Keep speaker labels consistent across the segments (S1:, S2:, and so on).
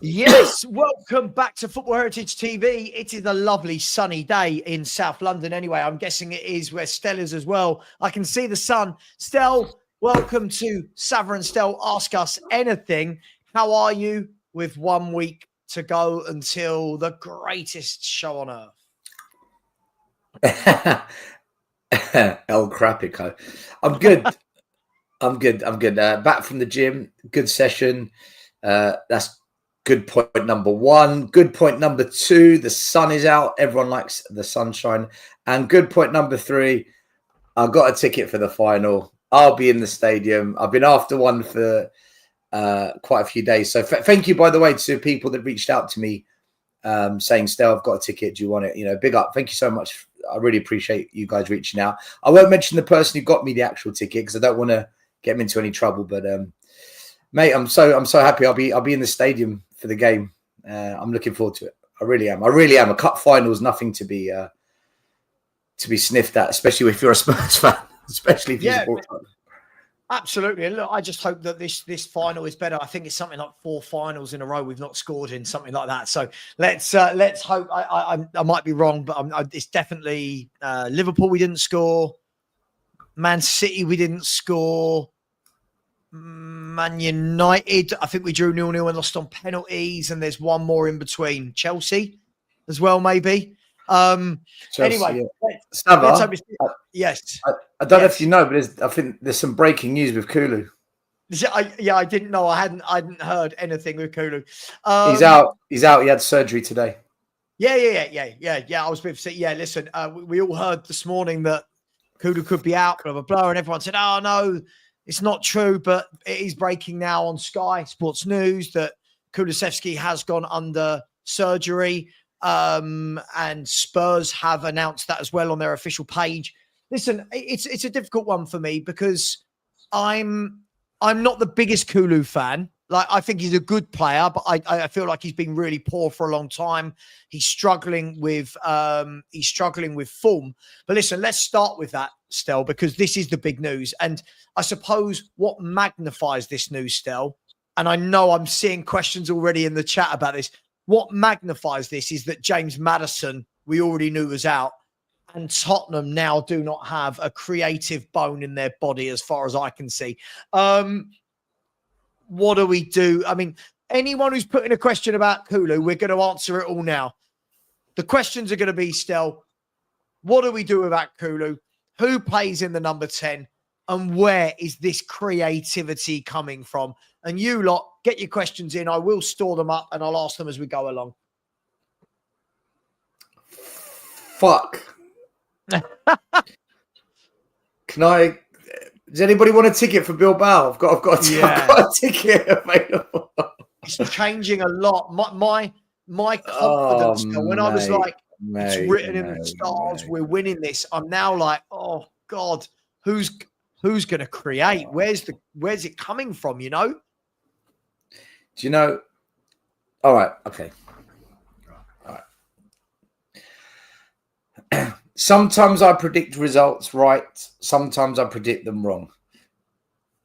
S1: Yes, welcome back to Football Heritage TV. It is a lovely sunny day in South London anyway. I'm guessing it is where Stel is as well. I can see the sun. Stel, welcome to SAVVA and Stel Ask Us Anything. How are you with 1 week to go until the greatest show on earth?
S2: El Crapico. I'm good. I'm good. Back from the gym. Good session. That's good point number one. Good point number two. The sun is out. Everyone likes the sunshine. And good point number three. I got a ticket for the final. I'll be in the stadium. I've been after one for quite a few days. So thank you, by the way, to people that reached out to me saying, Stel, I've got a ticket. Do you want it? You know, big up. Thank you so much. I really appreciate you guys reaching out. I won't mention the person who got me the actual ticket because I don't want to get him into any trouble. But mate, I'm so happy. I'll be in the stadium for the game. I'm looking forward to it. I really am. A cup final is nothing to be sniffed at, especially if you're a Spurs fan, especially if you support Tottenham.
S1: Absolutely. And look, I just hope that this final is better. I think it's something like 4 finals in a row we've not scored in, something like that. So let's hope. I might be wrong, but it's definitely Liverpool we didn't score. Man City we didn't score. Man United, I think we drew 0-0 and lost on penalties. And there's one more in between. Chelsea as well, maybe. Chelsea, anyway,
S2: yeah.
S1: Yes.
S2: I don't know if you know, but I think there's some breaking news with Kulu.
S1: I didn't know. I hadn't heard anything with Kulu.
S2: He's out. He had surgery today.
S1: Yeah. I was a bit. Yeah, listen, we all heard this morning that Kulu could be out, blah blah blah, and everyone said, "Oh no, it's not true." But it is breaking now on Sky Sports News that Kulusevski has gone under surgery. And Spurs have announced that as well on their official page. Listen, it's a difficult one for me because I'm not the biggest Kulu fan. Like, I think he's a good player, but I feel like he's been really poor for a long time. He's struggling with form. But listen, let's start with that, Stel, because this is the big news. And I suppose what magnifies this news, Stel, and I know I'm seeing questions already in the chat about this. What magnifies this is that James Maddison, we already knew was out, and Tottenham now do not have a creative bone in their body as far as I can see. What do we do? I mean, anyone who's putting a question about Kulu, we're going to answer it all now. The questions are going to be, Stel, what do we do about Kulu? Who plays in the number 10? And where is this creativity coming from? And you lot, get your questions in. I will store them up and I'll ask them as we go along.
S2: Fuck. Does anybody want a ticket for Bilbao? I've got a ticket available.
S1: It's changing a lot. My confidence, when I was like, it's written in the stars, we're winning this. I'm now like, oh God, who's going to create? Where's it coming from? You know?
S2: Do you know? All right. Okay. All right. Sometimes I predict results right. Sometimes I predict them wrong.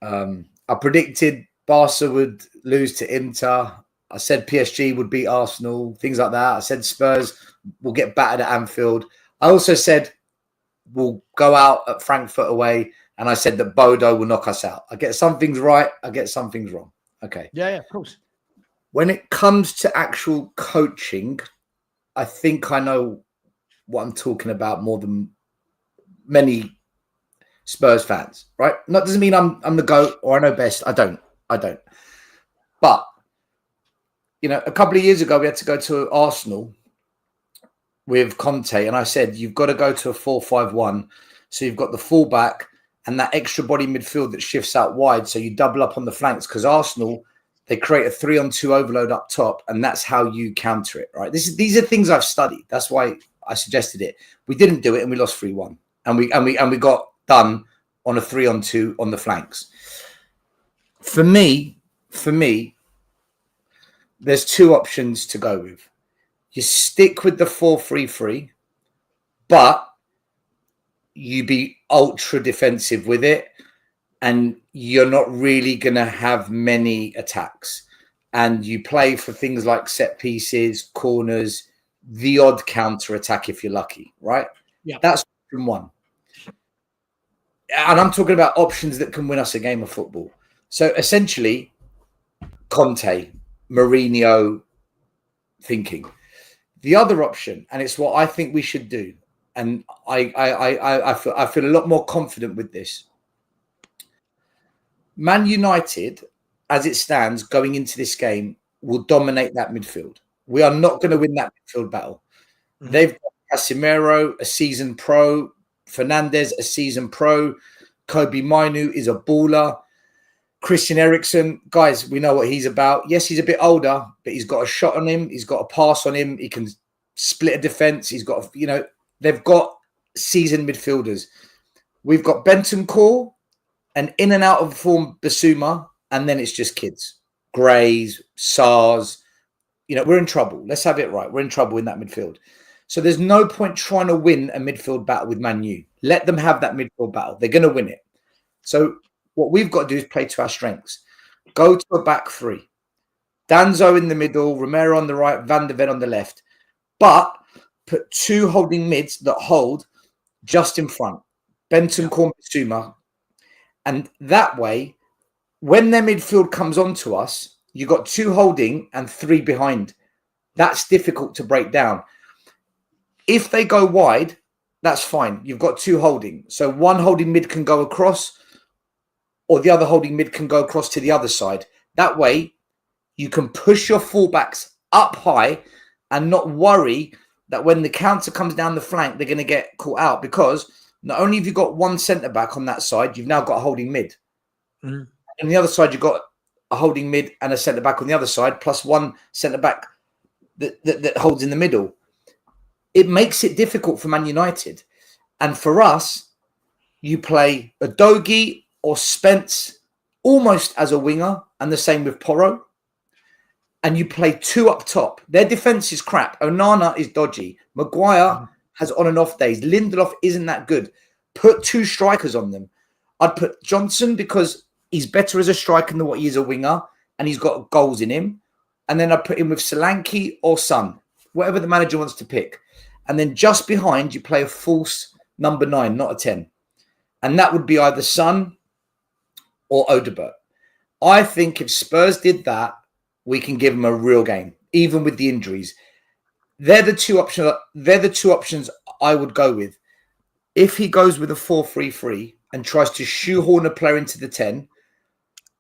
S2: I predicted Barca would lose to Inter. I said PSG would beat Arsenal, things like that. I said Spurs will get battered at Anfield. I also said we'll go out at Frankfurt away. And I said that Bodo will knock us out. I get some things right. I get some things wrong. Okay.
S1: Yeah, of course.
S2: When it comes to actual coaching, I think I know what I'm talking about more than many Spurs fans, right? That doesn't mean I'm the GOAT or I know best. I don't. But, you know, a couple of years ago, we had to go to Arsenal with Conte. And I said, you've got to go to a 4-5-1. So you've got the fullback and that extra body midfield that shifts out wide. So you double up on the flanks because Arsenal, they create a 3-on-2 overload up top. And that's how you counter it, right? These are things I've studied. That's why I suggested it. We didn't do it and we lost 3-1. And we got done on a 3-on-2 on the flanks. For me, there's 2 options to go with. You stick with the 4-3-3, but you be ultra defensive with it and you're not really going to have many attacks. and you play for things like set pieces, corners, the odd counter attack if you're lucky, right?
S1: Yeah.
S2: That's option one. And I'm talking about options that can win us a game of football. So essentially, Conte, Mourinho thinking. The other option, and it's what I think we should do, and I feel a lot more confident with this. Man United, as it stands, going into this game, will dominate that midfield. We are not going to win that midfield battle. Mm-hmm. They've got Casemiro, a seasoned pro, Fernandes, a seasoned pro, Kobe Mainu is a baller, Christian Eriksen, guys, we know what he's about. Yes, he's a bit older, but he's got a shot on him. He's got a pass on him. He can split a defense. He's got, they've got seasoned midfielders. We've got Bentancur, an in and out of form Basuma, and then it's just kids. Grays, Sarrs. We're in trouble. Let's have it right. We're in trouble in that midfield. So there's no point trying to win a midfield battle with Man U. Let them have that midfield battle. They're going to win it. So what we've got to do is play to our strengths. Go to a back three. Danzo in the middle, Romero on the right, Van de Ven on the left. But put two holding mids that hold just in front. Bentancur and Basuma. And that way, when their midfield comes onto us, you've got two holding and three behind. That's difficult to break down. If they go wide, that's fine. You've got two holding. So one holding mid can go across, or the other holding mid can go across to the other side. That way, you can push your fullbacks up high and not worry that when the counter comes down the flank, they're going to get caught out, because not only have you got one centre-back on that side, you've now got a holding mid. Mm. On the other side, you've got a holding mid and a centre-back on the other side, plus one centre-back that holds in the middle. It makes it difficult for Man United. And for us, you play Udogie or Spence almost as a winger, and the same with Porro. And you play two up top. Their defence is crap. Onana is dodgy. Maguire has on and off days. Lindelof isn't that good. Put two strikers on them. I'd put Johnson because he's better as a striker than what he is a winger, and he's got goals in him. And then I'd put him with Solanke or Son, whatever the manager wants to pick. And then just behind, you play a false number 9, not a 10. And that would be either Son or Odobert. I think if Spurs did that, we can give them a real game, even with the injuries. They're the two options I would go with. If he goes with a 4-3-3 and tries to shoehorn a player into the 10,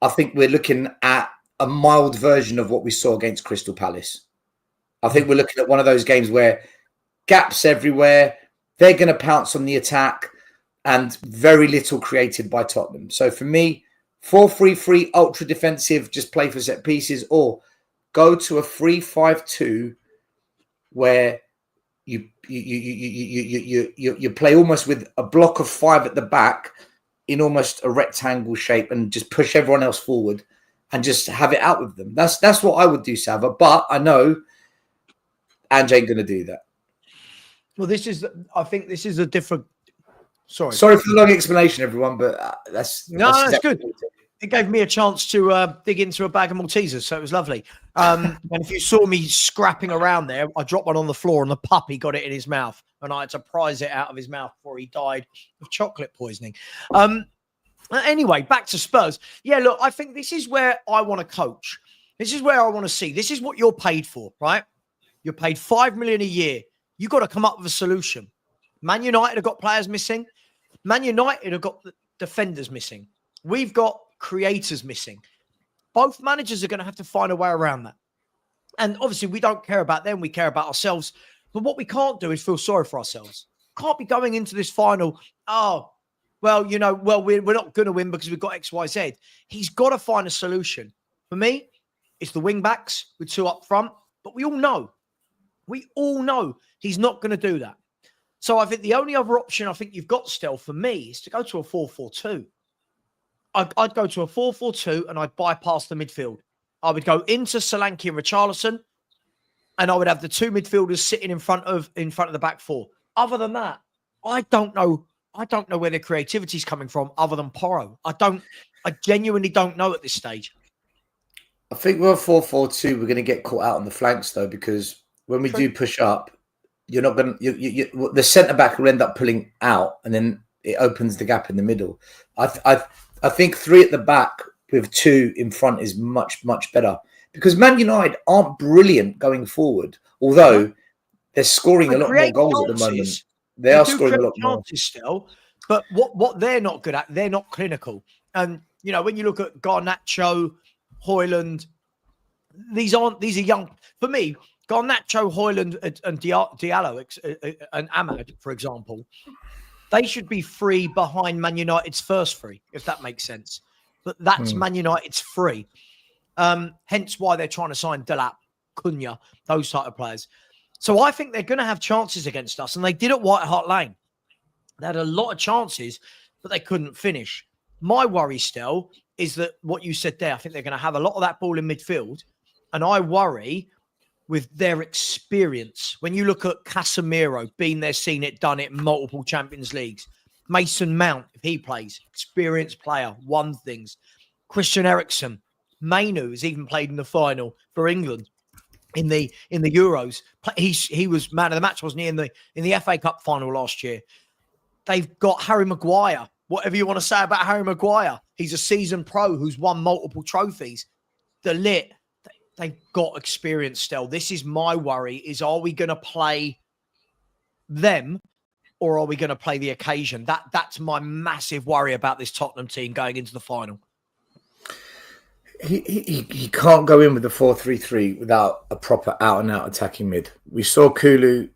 S2: I think we're looking at a mild version of what we saw against Crystal Palace. I think we're looking at one of those games where gaps everywhere, they're going to pounce on the attack, and very little created by Tottenham. So for me, 4-3-3, ultra defensive, just play for set pieces, or go to a 3-5-2 where you play almost with a block of 5 at the back in almost a rectangle shape, and just push everyone else forward and just have it out with them. That's what I would do, Sava. But I know Ange ain't going to do that.
S1: Well, I think this is a different. Sorry for
S2: the long explanation, everyone, but that's
S1: good. It gave me a chance to dig into a bag of Maltesers, so it was lovely. And if you saw me scrapping around there, I dropped one on the floor, and the puppy got it in his mouth, and I had to prise it out of his mouth before he died of chocolate poisoning. Anyway, back to Spurs. Yeah, look, I think this is where I want to coach. This is where I want to see. This is what you're paid for, right? You're paid $5 million a year. You've got to come up with a solution. Man United have got players missing. Man United have got defenders missing. We've got creators missing. Both managers are going to have to find a way around that. And obviously, we don't care about them. We care about ourselves. But what we can't do is feel sorry for ourselves. Can't be going into this final, we're not going to win because we've got X, Y, Z. He's got to find a solution. For me, it's the wing backs with 2 up front. But we all know he's not going to do that. So I think the only other option I think you've got still for me is to go to a 4-4-2. I'd go to a 4-4-2 and I'd bypass the midfield. I would go into Solanke and Richarlison, and I would have the 2 midfielders sitting in front of the back 4. Other than that, I don't know where the creativity is coming from other than Porro. I genuinely don't know at this stage.
S2: I think we're 4-4-2. We're going to get caught out on the flanks though, because when we do push up, you're not going to. The centre back will end up pulling out, and then it opens the gap in the middle. I think 3 at the back with 2 in front is much better, because Man United aren't brilliant going forward, although they're scoring a lot more goals at the moment. They are scoring a lot more
S1: still, but what they're not good at, they're not clinical. And when you look at Garnacho, Højlund, these are young. For me, Garnacho, Højlund, and Diallo and Ahmad, for example, they should be free behind Man United's first 3, if that makes sense. But that's Man United's 3. Hence why they're trying to sign Delap, Cunha, those type of players. So I think they're going to have chances against us, and they did at White Hart Lane. They had a lot of chances, but they couldn't finish. My worry still is that what you said there, I think they're going to have a lot of that ball in midfield, and I worry with their experience. When you look at Casemiro, been there, seen it, done it, multiple Champions Leagues. Mason Mount, if he plays, experienced player, won things. Christian Eriksen, Mainu has even played in the final for England in the Euros. He was man of the match, wasn't he, in the FA Cup final last year. They've got Harry Maguire. Whatever you want to say about Harry Maguire, he's a seasoned pro who's won multiple trophies. They've got experience still. This is my worry, is are we going to play them or are we going to play the occasion? That's my massive worry about this Tottenham team going into the final.
S2: He can't go in with a 4-3-3 without a proper out-and-out attacking mid. We saw Kulu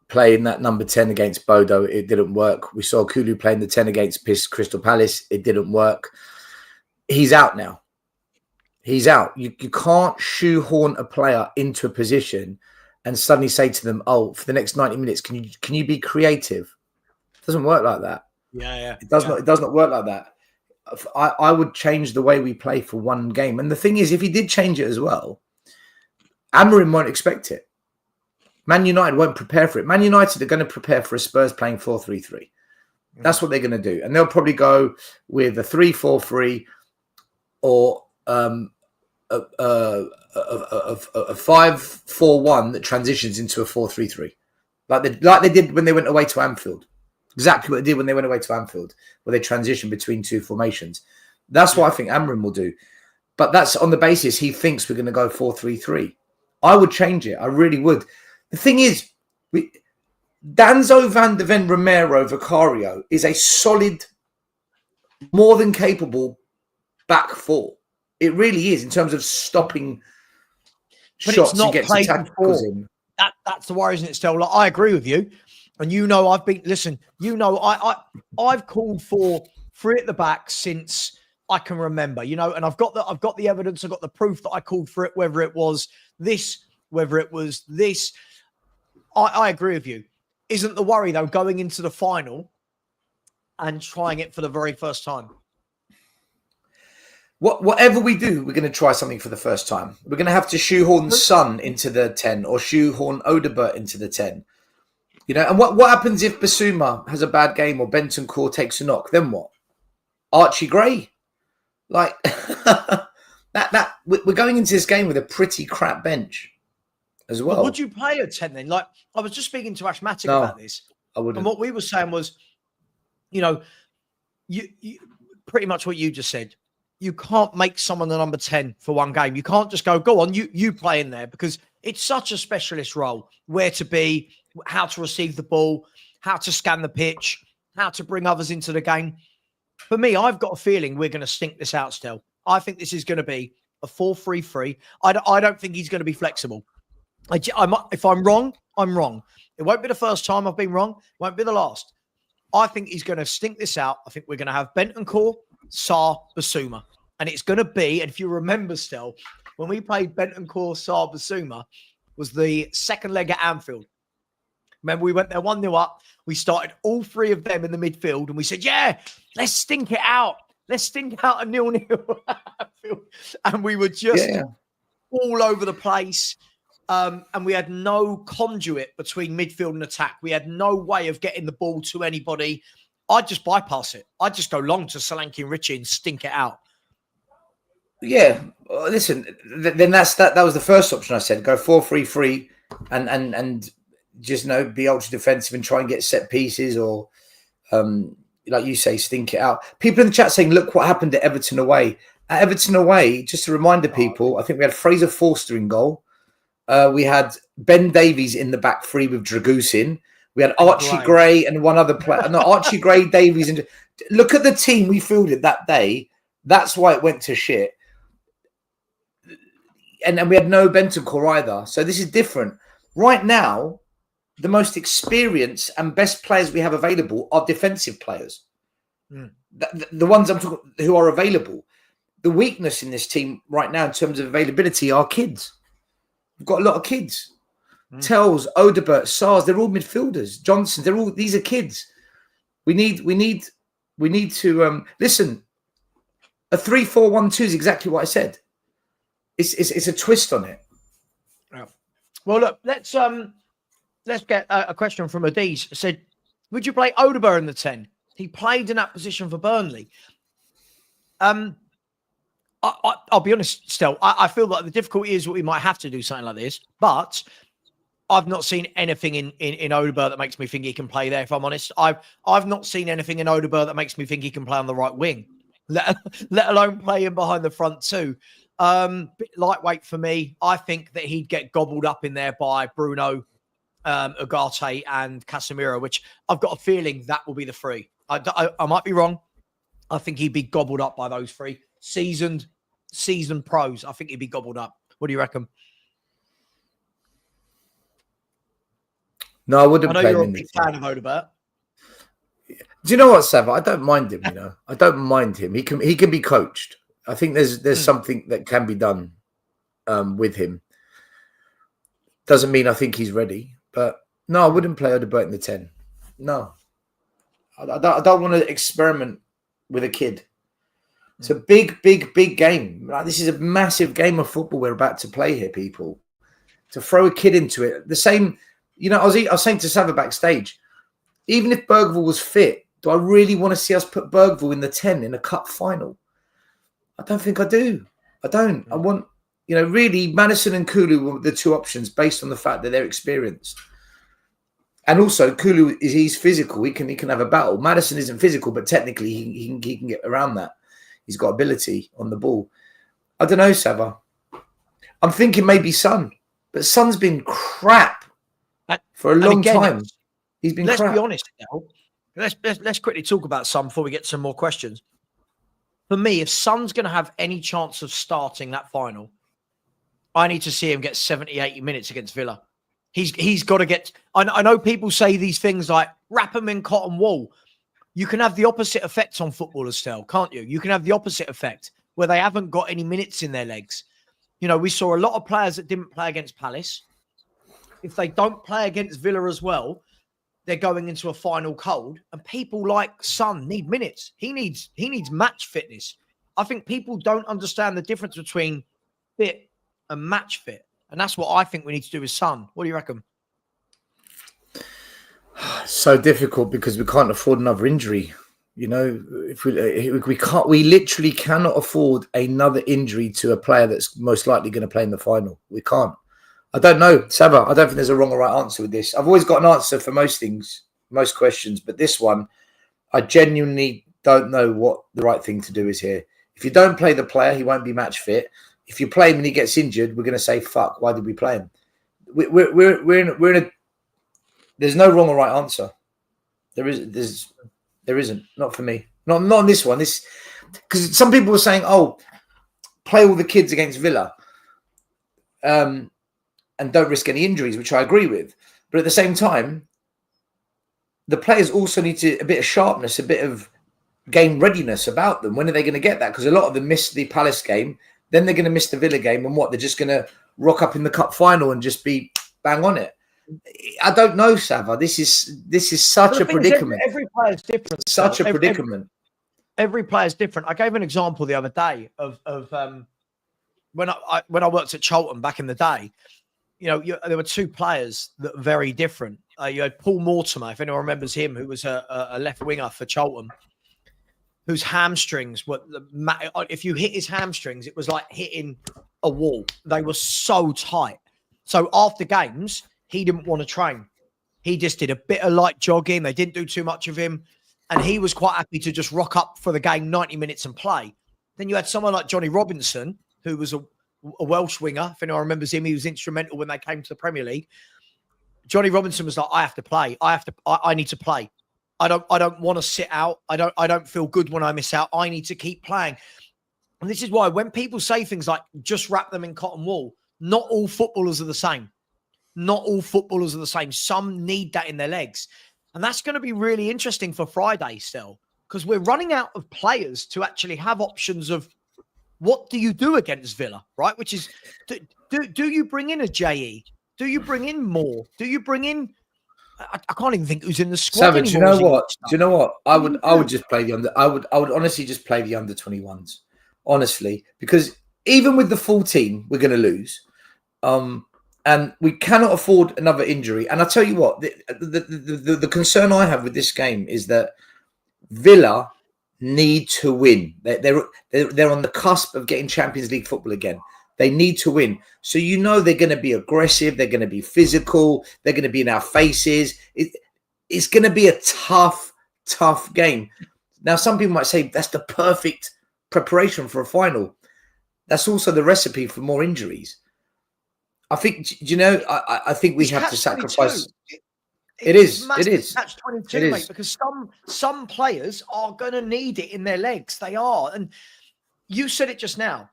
S2: play in that number 10 against Bodo. It didn't work. We saw Kulu play in the 10 against Crystal Palace. It didn't work. He's out now. He's out. You can't shoehorn a player into a position and suddenly say to them, "Oh, for the next 90 minutes, can you be creative?" It doesn't work like that.
S1: Yeah.
S2: It does not work like that. I would change the way we play for one game. And the thing is, if he did change it as well, Amorim won't expect it. Man United won't prepare for it. Man United are going to prepare for a Spurs playing 4-3-3. That's what they're going to do. And they'll probably go with a 3-4-3 or a 5-4-1 that transitions into a 4-3-3. Like they did when they went away to Anfield. Exactly what they did when they went away to Anfield, where they transitioned between 2 formations. That's what I think Amorim will do. But that's on the basis he thinks we're going to go 4-3-3. I would change it. I really would. The thing is, Danzo van de Ven Romero Vicario is a solid, more than capable back 4. It really is in terms of stopping shots and getting tackles in.
S1: That's the worry, isn't it, still? Like, I agree with you. And I've called for 3 at the back since I can remember, and I've got the evidence, I've got the proof that I called for it, whether it was this. I agree with you. Isn't the worry, though, going into the final and trying it for the very first time?
S2: Whatever we do, we're going to try something for the first time. We're going to have to shoehorn Son into the 10 or shoehorn Odegaard into the 10. And what happens if Basuma has a bad game or Bentancur takes a knock? Then what? Archie Gray? Like, we're going into this game with a pretty crap bench as well.
S1: Would you play a 10 then? Like, I was just speaking to Ashmatic about this.
S2: I wouldn't.
S1: And what we were saying was, you pretty much what you just said. You can't make someone the number 10 for one game. You can't just go on, you play in there, because it's such a specialist role. Where to be, how to receive the ball, how to scan the pitch, how to bring others into the game. For me, I've got a feeling we're going to stink this out still. I think this is going to be a 4-3-3. I don't think he's going to be flexible. If I'm wrong, I'm wrong. It won't be the first time I've been wrong. It won't be the last. I think he's going to stink this out. I think we're going to have Bentancur, Sarr, Basuma. And it's going to be, and if you remember still, when we played Bentancur, Sarr, Basuma, was the second leg at Anfield. Remember, we went there 1-0 up. We started all 3 of them in the midfield, and we said, yeah, let's stink it out. Let's stink out a 0-0. And we were just all over the place. And we had no conduit between midfield and attack. We had no way of getting the ball to anybody. I'd just bypass it. I'd just go long to Solanke and Richie and stink it out.
S2: Yeah, listen. Then that was the first option I said. Go 4-3-3 and just be ultra defensive and try and get set pieces or like you say, stink it out. People in the chat saying, "Look what happened at Everton away." At Everton away, just to remind the people, I think we had Fraser Forster in goal. We had Ben Davies in the back three with Dragusin. We had Archie Gray and one other player. No, Archie Gray, Davies, and look at the team we fielded that day. That's why it went to shit. And we had no Bentancur either. So this is different. Right now, the most experienced and best players we have available are defensive players. The ones I'm talking who are available. The weakness in this team right now in terms of availability are kids. We've got a lot of kids. Tells, Odebert, Sarr, they're all midfielders. Johnson, these are kids. We need to listen. A 3-4-1-2 is exactly what I said. It's a twist on it.
S1: Yeah. Well, look, let's get a question from Adiz. It said, would you play Odebert in the 10? He played in that position for Burnley. I'll be honest, Stel. I feel like the difficulty is we might have to do something like this, but I've not seen anything in Odebert that makes me think he can play there, if I'm honest. I've not seen anything in Odebert that makes me think he can play on the right wing, let alone play him behind the front too. Bit lightweight for me. I think that he'd get gobbled up in there by Bruno, Ugarte and Casemiro, which I've got a feeling that will be the three. I might be wrong. I think he'd be gobbled up by those three. Seasoned pros. I think he'd be gobbled up. What do you reckon?
S2: No, I wouldn't play him. I know
S1: you're a big fan of Odebert.
S2: Do you know what, Sav? I don't mind him, I don't mind him. He can be coached. I think there's something that can be done with him. Doesn't mean I think he's ready. But no, I wouldn't play Odebert in the 10. No. I don't want to experiment with a kid. It's a big game. This is a massive game of football we're about to play here, people. To throw a kid into it. The same, I was saying to Sava backstage, even if Bergvall was fit, do I really want to see us put Bergvall in the 10 in a cup final? I don't think I do. I don't. I want, really Maddison and Kulu were the two options based on the fact that they're experienced. And also Kulu he's physical. He can have a battle. Maddison isn't physical, but technically he can get around that. He's got ability on the ball. I don't know, Sava. I'm thinking maybe Son, but Son's been crap for a long time. He's been crap. Let's
S1: be honest now. Let's quickly talk about Son before we get some more questions. For me, if Son's going to have any chance of starting that final, I need to see him get 70, 80 minutes against Villa. He's got to get... I know people say these things like, wrap him in cotton wool. You can have the opposite effect on footballers, Stel, can't you? You can have the opposite effect where they haven't got any minutes in their legs. We saw a lot of players that didn't play against Palace. If they don't play against Villa as well, they're going into a final cold. And people like Son need minutes. He needs match fitness. I think people don't understand the difference between fit and match fit. And that's what I think we need to do with Son. What do you reckon?
S2: So difficult because we can't afford another injury. If we can't, we literally cannot afford another injury to a player that's most likely going to play in the final. We can't. I don't know, Sava. I don't think there's a wrong or right answer with this. I've always got an answer for most things, most questions, but this one, I genuinely don't know what the right thing to do is here. If you don't play the player, he won't be match fit. If you play him and he gets injured, we're going to say, "Fuck, why did we play him?" We're in a. There's no wrong or right answer. There isn't. Not for me. Not on this one. This because some people were saying, "Oh, play all the kids against Villa." And don't risk any injuries, which I agree with. But at the same time, the players also need a bit of sharpness, a bit of game readiness about them. When are they going to get that? Because a lot of them missed the Palace game. Then they're going to miss the Villa game. And what? They're just going to rock up in the cup final and just be bang on it. I don't know, Sava. This is such a predicament.
S1: Every player's different.
S2: Such a predicament.
S1: Every player's different. I gave an example the other day of when I worked at Charlton back in the day. There were two players that were very different. You had Paul Mortimer, if anyone remembers him, who was a left winger for Charlton. whose hamstrings were, if you hit his hamstrings, it was like hitting a wall. They were so tight. So after games, he didn't want to train. He just did a bit of light jogging. They didn't do too much of him. And he was quite happy to just rock up for the game 90 minutes and play. Then you had someone like Johnny Robinson, who was a Welsh winger. If anyone remembers him, he was instrumental when they came to the Premier League. Johnny Robinson was like, I have to play. I need to play. I don't want to sit out. I don't feel good when I miss out. I need to keep playing. And this is why when people say things like just wrap them in cotton wool, not all footballers are the same. Not all footballers are the same. Some need that in their legs. And that's going to be really interesting for Friday still, because we're running out of players to actually have options of what do you do against Villa, right? Which is, do you bring in a JE? Do you bring in more? Do you bring in, I can't even think who's in the squad
S2: Savage,
S1: anymore.
S2: do you know what? I would just play the under. I would honestly just play the under 21s, honestly, because even with the full team, we're going to lose. And we cannot afford another injury. And I tell you what, the concern I have with this game is that Villa need to win. They're on the cusp of getting Champions League football again. They need to win. So you know they're going to be aggressive. They're going to be physical. They're going to be in our faces. It's going to be a tough game. Now, some people might say that's the perfect preparation for a final. That's also the recipe for more injuries. I think, I think we have to sacrifice. It is.
S1: Catch 22, mate, because some players are going to need it in their legs. They are. And you said it just now.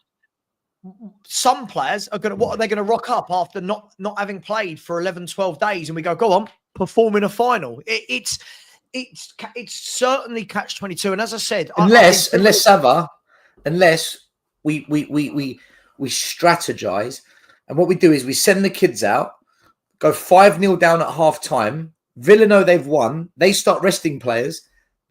S1: Some players are going to, what are they going to rock up after not having played for 11, 12 days? And we go on, perform in a final. It's certainly catch 22. And as I said, unless
S2: SAVVA, unless we strategize. And what we do is we send the kids out, go 5-0 down at half time. Villa know they've won. They start resting players.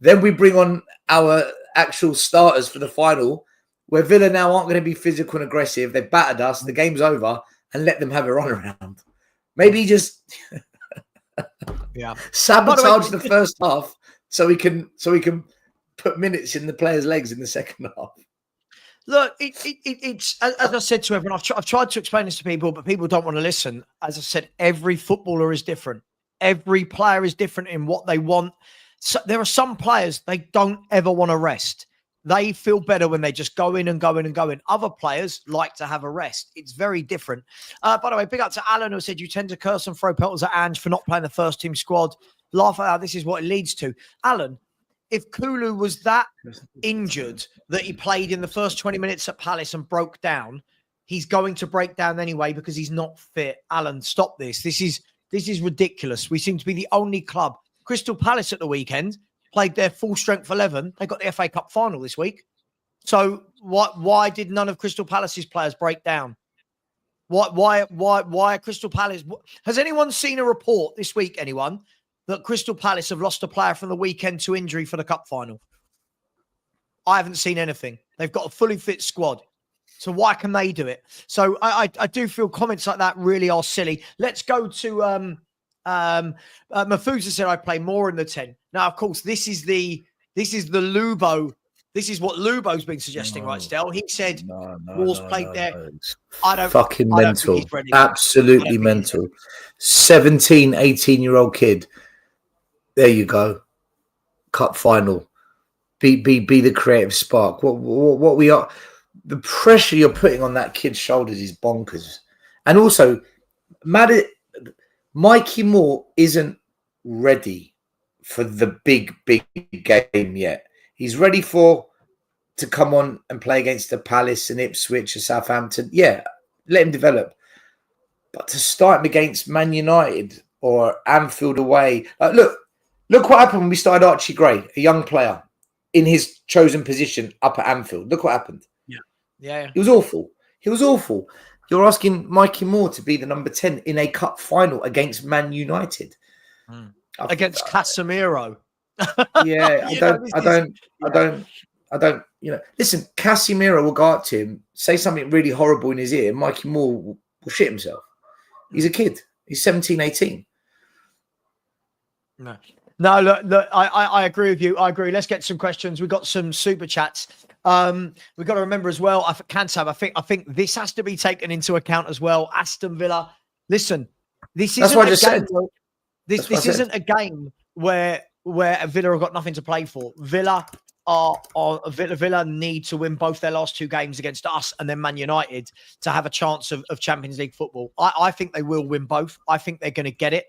S2: Then we bring on our actual starters for the final, where Villa now aren't going to be physical and aggressive. They've battered us. The game's over, and let them have a run around. Maybe just sabotage the first half so we can put minutes in the players' legs in the second half.
S1: Look, it's as I said to everyone, I've tried to explain this to people, but people don't want to listen. As I said, every footballer is different. Every player is different in what they want. So there are some players, they don't ever want to rest. They feel better when they just go in and go in and go in. Other players like to have a rest. It's very different. By the way, big up to Alan, who said you tend to curse and throw pelters at Ange for not playing the first team squad. Laugh at how this is what it leads to. Alan, if Kulu was that injured that he played in the first 20 minutes at Palace and broke down, he's going to break down anyway because he's not fit. Alan, stop this. This is ridiculous. We seem to be the only club. Crystal Palace at the weekend played their full strength 11. They got the FA Cup final this week. So why did none of Crystal Palace's players break down? Why Crystal Palace? Has anyone seen a report this week, anyone, that Crystal Palace have lost a player from the weekend to injury for the cup final? I haven't seen anything. They've got a fully fit squad. So why can they do it? So I do feel comments like that really are silly. Let's go to Mafusa said I play more in the 10. Now, of course, this is the Lubo. This is what Lubo's been suggesting, right, Stel? He said Wall's played there. I don't
S2: fucking mental.
S1: Think he's ready.
S2: Absolutely mental. 17, 18-year-old kid. There you go. Cup final. Be the creative spark. What we are, the pressure you're putting on that kid's shoulders is bonkers. And also, Mikey Moore isn't ready for the big game yet. He's ready to come on and play against the Palace and Ipswich or Southampton. Yeah, let him develop. But to start him against Man United or Anfield away, look what happened when we started Archie Gray, a young player in his chosen position up at Anfield. Look what happened.
S1: Yeah.
S2: He was awful. You're asking Mikey Moore to be the number 10 in a cup final against Man United.
S1: Against Casemiro.
S2: Yeah, I don't, listen, Casemiro will go up to him, say something really horrible in his ear. Mikey Moore will shit himself. He's a kid. He's 17, 18.
S1: No. No, look, I agree with you. I agree. Let's get some questions. We've got some super chats. We've got to remember as well, I think this has to be taken into account as well. Aston Villa. Listen, this isn't a game. This isn't a game where Villa have got nothing to play for. Villa need to win both their last two games against us and then Man United to have a chance of Champions League football. I think they will win both. I think they're going to get it.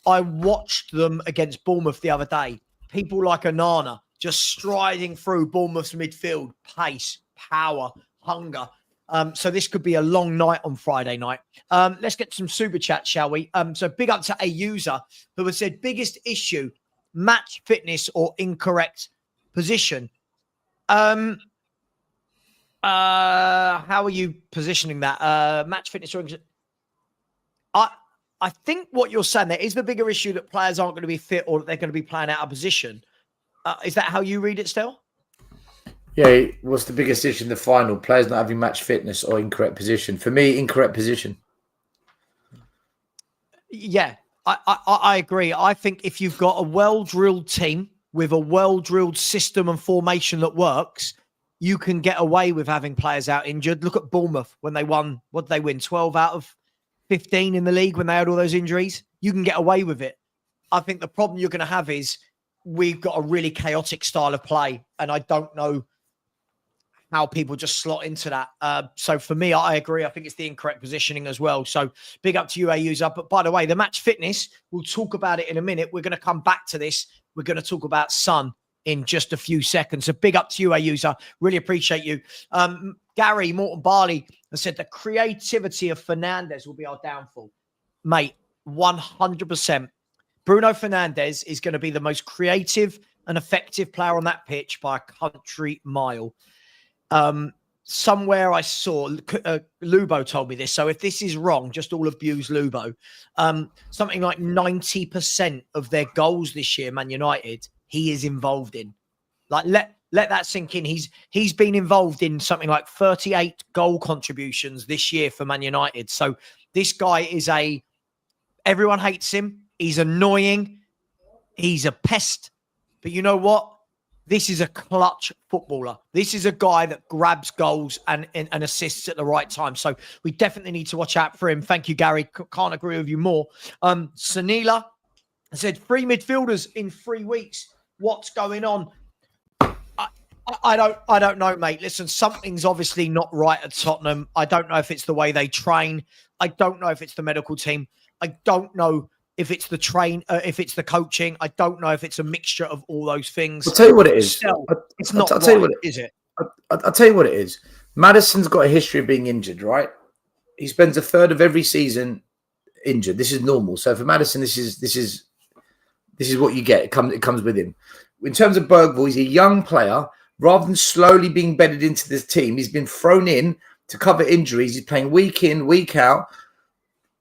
S1: I watched them against Bournemouth the other day. People like Onana just striding through Bournemouth's midfield, pace, power, hunger. So this could be a long night on Friday night. Let's get some super chats, shall we? So big up to a user who has said, biggest issue, match fitness or incorrect position. How are you positioning that? Match fitness or I think what you're saying there is the bigger issue that players aren't going to be fit or that they're going to be playing out of position. Is that how you read it still?
S2: Yeah, what's the biggest issue in the final? Players not having match fitness or incorrect position. For me, incorrect position.
S1: Yeah, I agree. I think if you've got a well-drilled team with a well-drilled system and formation that works, you can get away with having players out injured. Look at Bournemouth when they won. What did they win? 12 out of 15 in the league when they had all those injuries. You can get away with it. I think the problem you're going to have is we've got a really chaotic style of play, and I don't know how people just slot into that. So for me, I agree. I think it's the incorrect positioning as well. So big up to you, user. But by the way, the match fitness, we'll talk about it in a minute. We're going to come back to this. We're going to talk about Son in just a few seconds. So big up to you, user. Really appreciate you. Gary Morton Barley has said the creativity of Fernandes will be our downfall. Mate, 100%. Bruno Fernandes is going to be the most creative and effective player on that pitch by a country mile. Somewhere I saw, Lubo told me this, so if this is wrong, just all abuse Lubo. Something like 90% of their goals this year, Man United, he is involved in. Like, let that sink in. He's been involved in something like 38 goal contributions this year for Man United. So this guy is everyone hates him. He's annoying. He's a pest. But you know what? This is a clutch footballer. This is a guy that grabs goals and assists at the right time. So we definitely need to watch out for him. Thank you, Gary. Can't agree with you more. Sanila said 3 midfielders in 3 weeks. What's going on? I don't know, mate. Listen, something's obviously not right at Tottenham. I don't know if it's the way they train. I don't know if it's the medical team. I don't know if it's if it's the coaching. I don't know if it's a mixture of all those things.
S2: I'll tell you what it is.
S1: It's not
S2: I'll tell you what
S1: is it?
S2: I'll tell you what it is. Maddison's got a history of being injured, right? He spends a third of every season injured. This is normal. So for Maddison, this is what you get. It comes with him. In terms of Bergvall, he's a young player. Rather than slowly being bedded into this team, he's been thrown in to cover injuries. He's playing week in, week out.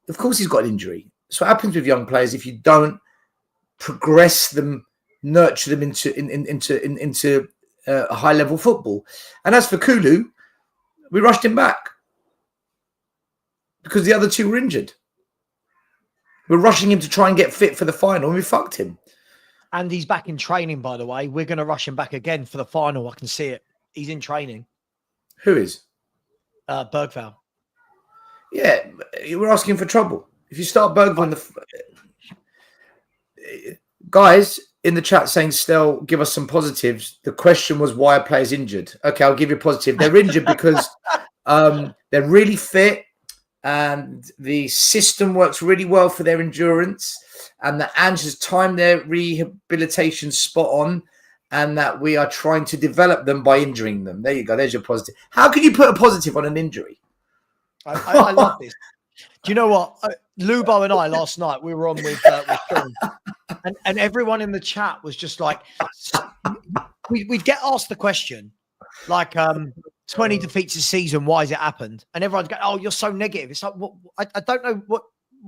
S2: Of course, he's got an injury. So what happens with young players if you don't progress them, nurture them into a high level football? And as for Kulu, we rushed him back because the other two were injured. We're rushing him to try and get fit for the final, and we fucked him.
S1: And he's back in training, by the way. We're going to rush him back again for the final. I can see it. He's in training.
S2: Who is?
S1: Bergvall.
S2: Yeah, we're asking for trouble. If you start Bergvall guys in the chat saying, Stel, give us some positives. The question was why a player's injured. Okay, I'll give you a positive. They're injured because they're really fit and the system works really well for their endurance, and that Ange has timed their rehabilitation spot on, and that we are trying to develop them by injuring them. There you go. There's your positive. How can you put a positive on an injury?
S1: I love this. Do you know what? Lubo and I last night, we were on with Sean, and everyone in the chat was just like, we'd get asked the question, like, 20 defeats a season, why has it happened? And everyone's going, oh, you're so negative. It's like, I don't know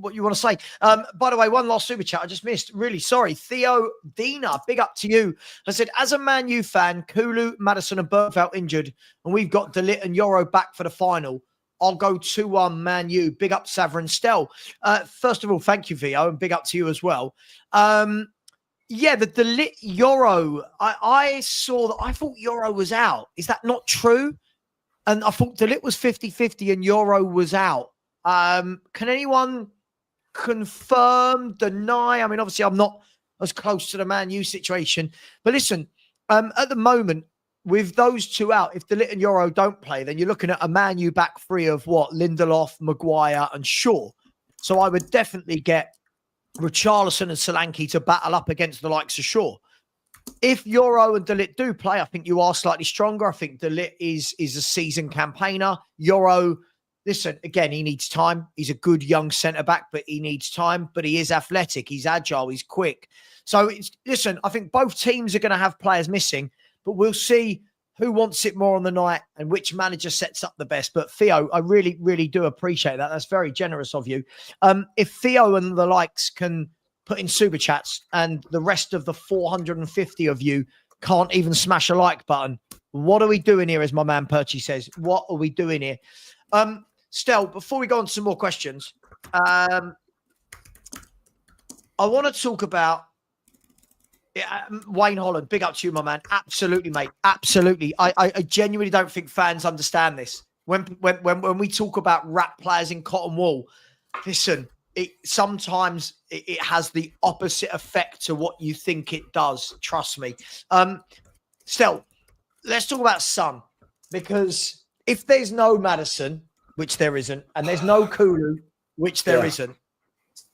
S1: what you want to say. By the way, one last super chat I just missed. Really sorry. Theo Dina, big up to you. I said, as a Man U fan, Kulu, Maddison and Bergvall injured, and we've got De Ligt and Yoro back for the final. I'll go 2-1 Man U. Big up SAVVA and Stel. First of all, thank you, Theo, and big up to you as well. Yeah, the Delit Euro. I saw that. I thought Euro was out. Is that not true? And I thought Delit was 50-50 and Euro was out. Can anyone confirm, deny? I mean, obviously, I'm not as close to the Man U situation. But listen, at the moment, with those two out, if Delit and Euro don't play, then you're looking at a Man U back three of what? Lindelof, Maguire, and Shaw. So I would definitely get Richarlison and Solanke to battle up against the likes of Shaw. If Euro and Delit do play, I think you are slightly stronger. I think Delit is a seasoned campaigner. Euro, listen, again, he needs time. He's a good young centre-back, but he needs time. But he is athletic. He's agile. He's quick. So, listen, I think both teams are going to have players missing, but we'll see who wants it more on the night and which manager sets up the best. But Theo, I really, really do appreciate that. That's very generous of you. If Theo and the likes can put in super chats and the rest of the 450 of you can't even smash a like button, what are we doing here, as my man Perchy says? What are we doing here? Stel, before we go on to some more questions, I want to talk about Wayne Holland. Big up to you, my man. Absolutely, mate. Absolutely. I genuinely don't think fans understand this. When we talk about rap players in cotton wool, listen, sometimes it has the opposite effect to what you think it does. Trust me. Stel, let's talk about Son, because if there's no Maddison, which there isn't, and there's no Kulu, which there isn't,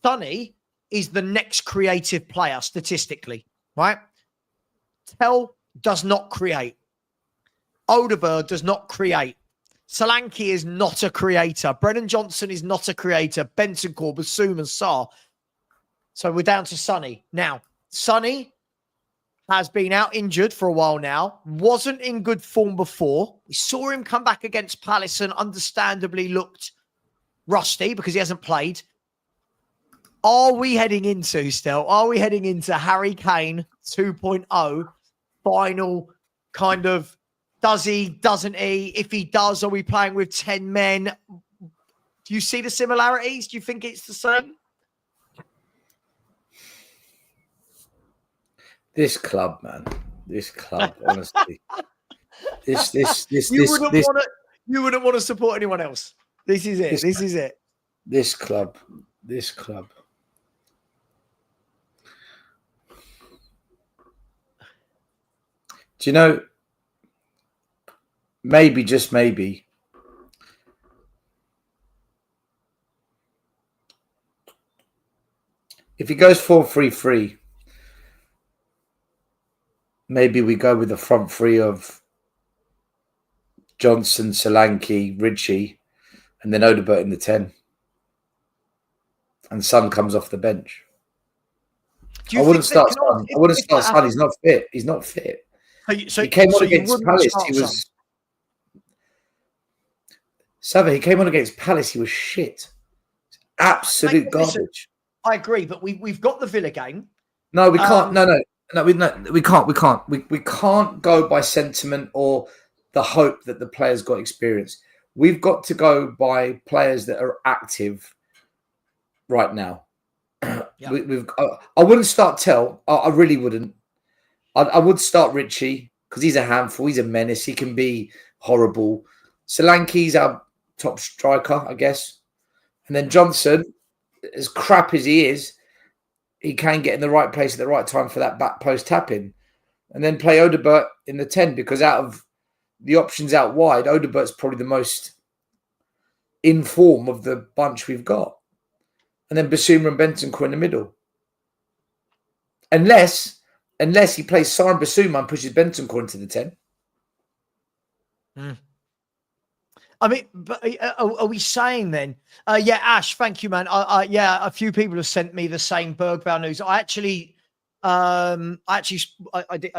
S1: Sonny is the next creative player statistically, right? Tell does not create. Odegaard does not create. Solanke is not a creator. Brennan Johnson is not a creator. Bentancur, Bassoum, and Sarr. So we're down to Sonny. Now, Sonny has been out injured for a while now. Wasn't in good form before. We saw him come back against Palace and understandably looked rusty because he hasn't played. Are we heading into, Stel? Are we heading into Harry Kane 2.0 final kind of, does he, doesn't he? If he does, are we playing with 10 men? Do you see the similarities? Do you think it's the same?
S2: This club, man. This club, honestly.
S1: You wouldn't want to support anyone else. This is it. This is it.
S2: This club. This club. Do you know, maybe, just maybe, if he goes 4-3-3, maybe we go with the front three of Johnson, Solanke, Ritchie, and then Odegaard in the 10. And Son comes off the bench. I wouldn't start Son. I wouldn't start Son. He's not fit. He's not fit.
S1: So
S2: he came on against Palace. He was SAVVA. He came on against Palace. He was shit. Absolute garbage.
S1: I agree, but we've got the Villa game.
S2: No, we can't. No, we can't. We can't go by sentiment or the hope that the players got experience. We've got to go by players that are active right now. Yeah. I wouldn't start Tell. I really wouldn't. I would start Ritchie because he's a handful. He's a menace. He can be horrible. Solanke's our top striker, I guess. And then Johnson, as crap as he is, he can get in the right place at the right time for that back post tapping. And then play Odegaard in the 10, because out of the options out wide, Odegaard's probably the most in form of the bunch we've got. And then Bassoum and Bentancur in the middle. Unless he plays Sarr and Bassoum and pushes Bentancur into the 10.
S1: I mean, but are we saying then? Yeah, Ash, thank you, man. Yeah, a few people have sent me the same Bergvall news. I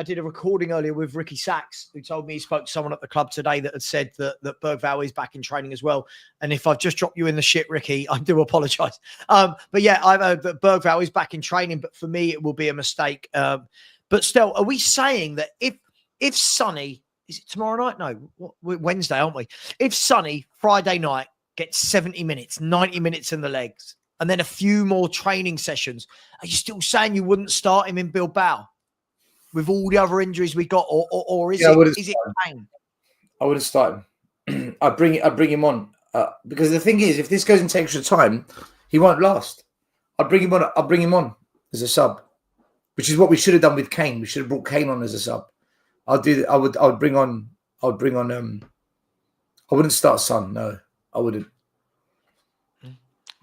S1: did a recording earlier with Ricky Sachs, who told me he spoke to someone at the club today that had said that Bergvall is back in training as well. And if I've just dropped you in the shit, Ricky, I do apologise. But yeah, I've heard that Bergvall is back in training, but for me, it will be a mistake. But still, are we saying that if Sonny, is it tomorrow night? No, we're Wednesday, aren't we? If Sonny, Friday night, gets 70 minutes, 90 minutes in the legs, and then a few more training sessions, are you still saying you wouldn't start him in Bilbao with all the other injuries we got, or is it pain?
S2: I wouldn't start him. I'd bring him on because the thing is, if this goes into extra time, he won't last. I'll bring him on as a sub, which is what we should have done with Kane. We should have brought Kane on as a sub. I would bring on. I wouldn't start Son. No, I wouldn't.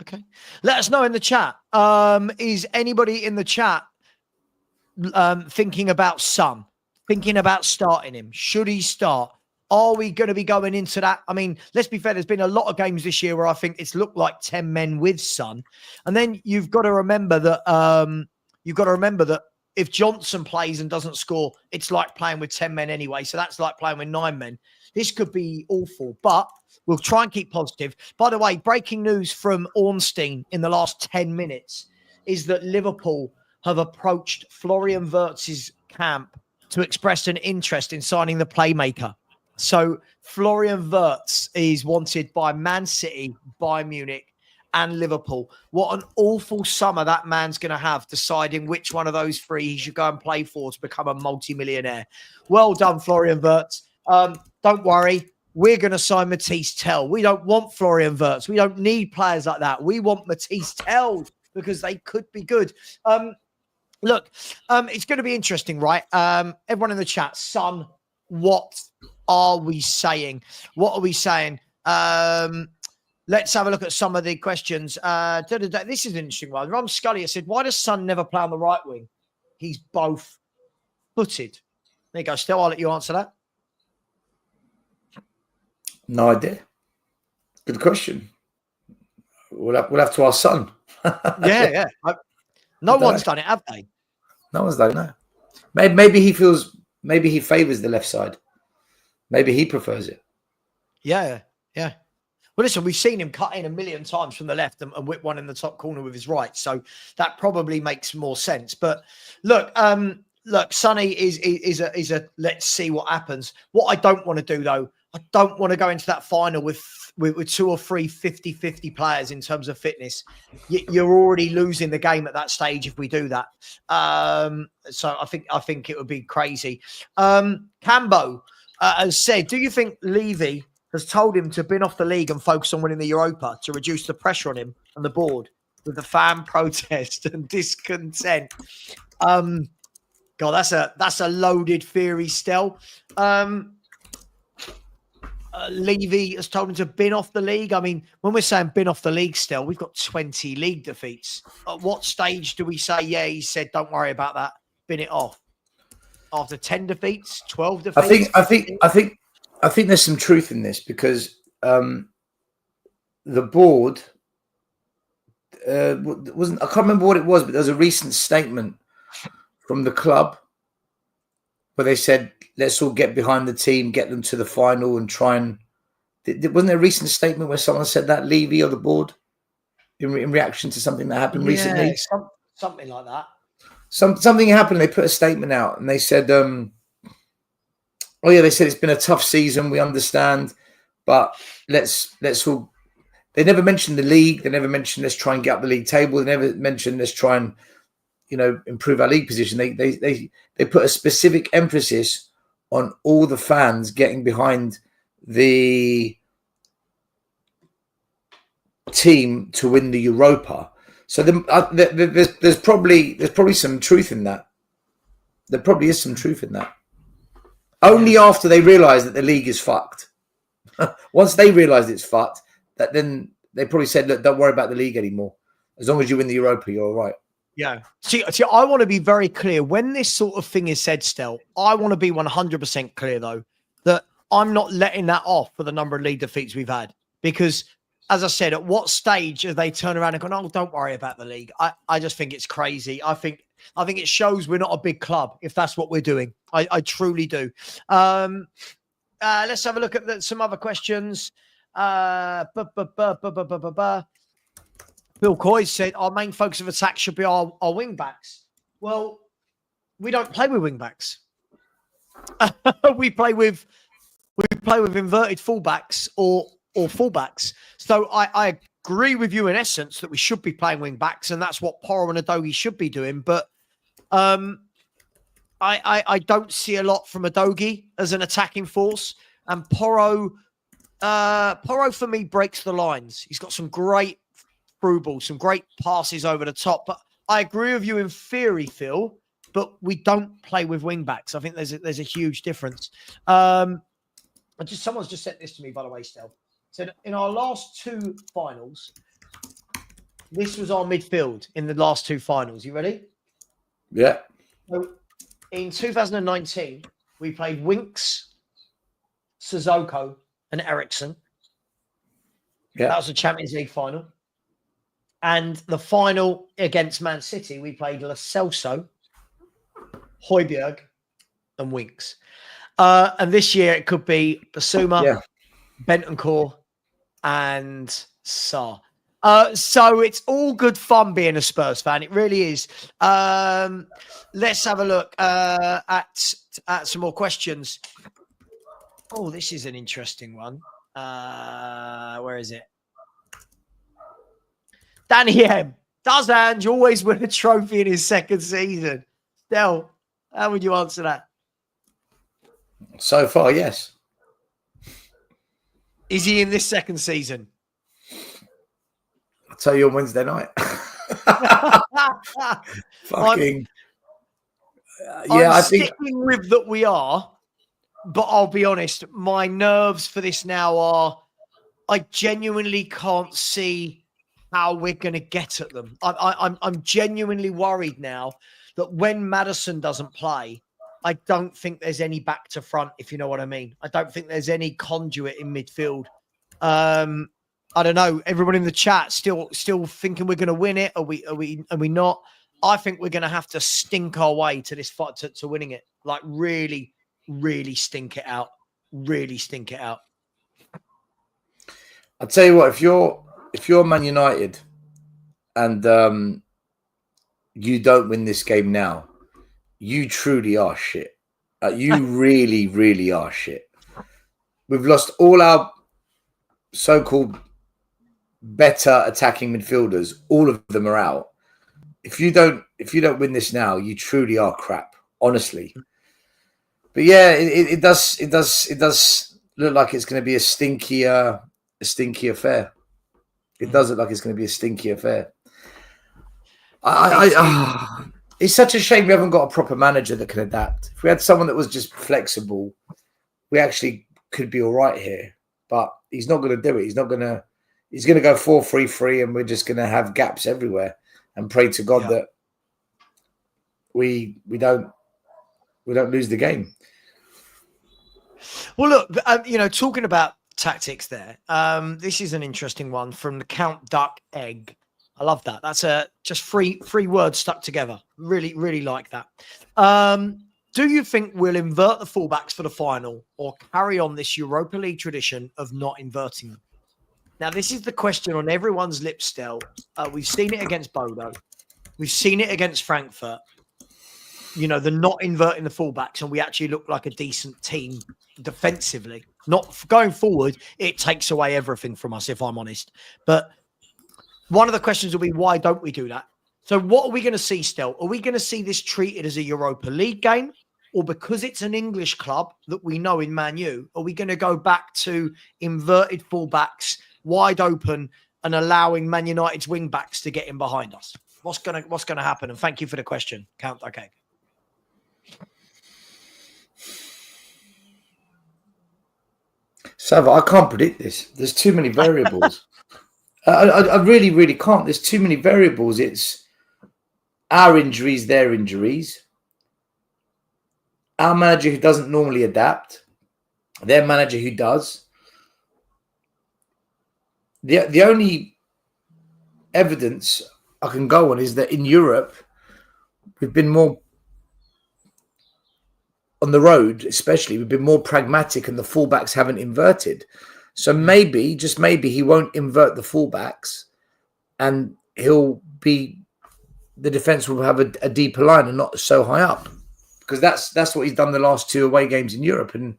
S1: Okay. Let us know in the chat. Is anybody in the chat thinking about Son? Thinking about starting him? Should he start? Are we going to be going into that? I mean, let's be fair. There's been a lot of games this year where I think it's looked like 10 men with Son. And then you've got to remember that if Johnson plays and doesn't score, it's like playing with 10 men anyway. So that's like playing with 9 men. This could be awful, but we'll try and keep positive. By the way, breaking news from Ornstein in the last 10 minutes is that Liverpool have approached Florian Wirtz's camp to express an interest in signing the playmaker. So Florian Wirtz is wanted by Man City, Bayern Munich, and Liverpool. What an awful summer that man's going to have deciding which one of those 3 he should go and play for to become a multi-millionaire. Well done, Florian Wirtz. Don't worry. We're going to sign Matisse Tell. We don't want Florian Wirtz. We don't need players like that. We want Matisse Tell because they could be good. Look, it's going to be interesting, right? Everyone in the chat, Son, what are we saying? What are we saying? Let's have a look at some of the questions. This is an interesting one. Ron Scully said, why does Son never play on the right wing? He's both footed. There you go, Still. I'll let you answer that.
S2: No idea. Good question. We'll have to ask Son.
S1: Yeah. No one's done it, have they?
S2: No one's done it, no. Maybe he favours the left side. Maybe he prefers it.
S1: Yeah. Well, listen, we've seen him cut in a million times from the left and whip one in the top corner with his right. So that probably makes more sense. But look, Sonny is a let's see what happens. What I don't want to do, though, I don't want to go into that final with 2 or 3 50-50 players in terms of fitness. You're already losing the game at that stage if we do that. So I think it would be crazy. Cambo has said, do you think Levy has told him to bin off the league and focus on winning the Europa to reduce the pressure on him and the board with the fan protest and discontent? God, that's a loaded theory, Stel. Levy has told him to bin off the league. I mean, when we're saying bin off the league, Stel, we've got 20 league defeats. At what stage do we say, yeah, he said, don't worry about that, bin it off? After 10 defeats, 12 defeats?
S2: I think there's some truth in this because the board wasn't. I can't remember what it was, but there was a recent statement from the club where they said, "Let's all get behind the team, get them to the final, and try and." Wasn't there a recent statement where someone said that, Levy or the board, in reaction to something that happened recently?
S1: Something like that.
S2: Something happened. They put a statement out and they said, they said it's been a tough season. We understand, but let's all. They never mentioned the league. They never mentioned let's try and get up the league table. They never mentioned let's try and improve our league position. They put a specific emphasis on all the fans getting behind the team to win the Europa. So there's probably some truth in that. There probably is some truth in that. Only after they realise that the league is fucked. Once they realised it's fucked, then they probably said, look, don't worry about the league anymore. As long as you win the Europa, you're all right.
S1: Yeah. See, I want to be very clear. When this sort of thing is said, Stel, I want to be 100% clear, though, that I'm not letting that off for the number of league defeats we've had. Because, as I said, at what stage have they turned around and gone, oh, don't worry about the league? I just think it's crazy. I think it shows we're not a big club if that's what we're doing. I truly do. Let's have a look at some other questions. Bill Coys said our main focus of attack should be our wing backs. Well, we don't play with wing backs. we play with inverted fullbacks or or fullbacks. So I agree with you in essence that we should be playing wing backs, and that's what Porro and Udogie should be doing. But I don't see a lot from Udogie as an attacking force, and Porro for me breaks the lines. He's got some great through balls, some great passes over the top. But I agree with you in theory, Phil. But we don't play with wing backs. I think there's a huge difference. Someone's just sent this to me, by the way, Stel. Said in our last two finals, this was our midfield in the last two finals. You ready?
S2: Yeah.
S1: So in 2019, we played Winks, Sissoko, and Eriksson.
S2: Yeah.
S1: That was the Champions League final. And the final against Man City, we played Lo Celso, Højbjerg, and Winks. And this year it could be Basuma, Bentancur, and Sarr. So it's all good fun being a Spurs fan. It really is. Let's have a look at some more questions. Oh, this is an interesting one. Where is it? Danny M. Does Ange always win a trophy in his second season? Del, how would you answer that?
S2: So far, yes.
S1: Is he in this second season?
S2: I'll tell you on Wednesday night. Fucking.
S1: I think sticking with that we are, but I'll be honest, my nerves for this now are I genuinely can't see how we're going to get at them. I'm genuinely worried now that when Maddison doesn't play, I don't think there's any back to front, if you know what I mean. I don't think there's any conduit in midfield. I don't know. Everyone in the chat still thinking we're going to win it. Are we not? I think we're going to have to stink our way to this fight to winning it. Like really, really stink it out. Really stink it out.
S2: I'll tell you what. If you're Man United and you don't win this game now, you truly are shit. You really, really are shit. We've lost all our so-called better attacking midfielders. All of them are out. If you don't win this now, you truly are crap, honestly. But yeah, it does look like it's going to be a stinky affair. It does look like it's going to be a stinky affair. It's such a shame we haven't got a proper manager that can adapt. If we had someone that was just flexible, we actually could be all right here. But he's not going to do it. He's going to go 4-3-3, and we're just going to have gaps everywhere and pray to God that we don't lose the game.
S1: Well, look, talking about tactics there, this is an interesting one from the Count Duck Egg. I love that. That's just three words stuck together. Really, really like that. Do you think we'll invert the fullbacks for the final or carry on this Europa League tradition of not inverting them? Now, this is the question on everyone's lips still. We've seen it against Bodo. We've seen it against Frankfurt. The not inverting the fullbacks, and we actually look like a decent team defensively. Not going forward, it takes away everything from us, if I'm honest. But one of the questions will be, why don't we do that? So what are we going to see still? Are we going to see this treated as a Europa League game? Or because it's an English club that we know in Man U, are we going to go back to inverted fullbacks, wide open, and allowing Man United's wing backs to get in behind us? What's going to happen? And thank you for the question, Count. Okay.
S2: SAVVA, I can't predict this. There's too many variables. I really, really can't. There's too many variables. It's our injuries, their injuries. Our manager who doesn't normally adapt. Their manager who does. The only evidence I can go on is that in Europe, we've been more on the road, especially, we've been more pragmatic and the fullbacks haven't inverted. So maybe, just maybe, he won't invert the fullbacks and the defense will have a deeper line and not so high up, because that's what he's done the last two away games in Europe. And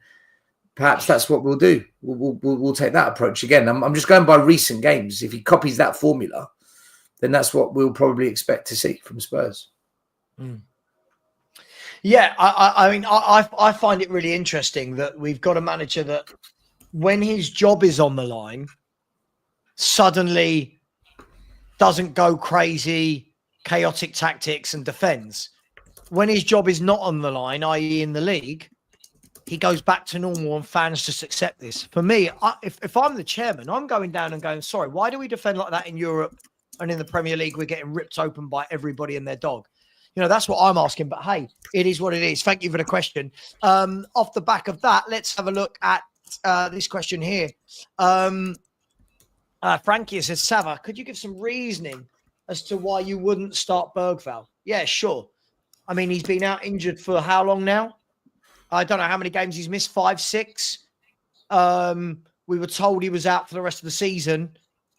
S2: perhaps that's what we'll do. We'll take that approach again. I'm just going by recent games. If he copies that formula, then that's what we'll probably expect to see from Spurs.
S1: Yeah, I mean, I find it really interesting that we've got a manager that when his job is on the line, suddenly doesn't go crazy, chaotic tactics and defends. When his job is not on the line, i.e. in the league, he goes back to normal and fans just accept this. For me, if I'm the chairman, I'm going down and going, sorry, why do we defend like that in Europe and in the Premier League? We're getting ripped open by everybody and their dog. You know, that's what I'm asking. But hey, it is what it is. Thank you for the question. Off the back of that, let's have a look at this question here. Frankie says, Sava, could you give some reasoning as to why you wouldn't start Bergvall? Yeah, sure. I mean, he's been out injured for how long now? I don't know how many games he's missed, 5, 6. We were told he was out for the rest of the season.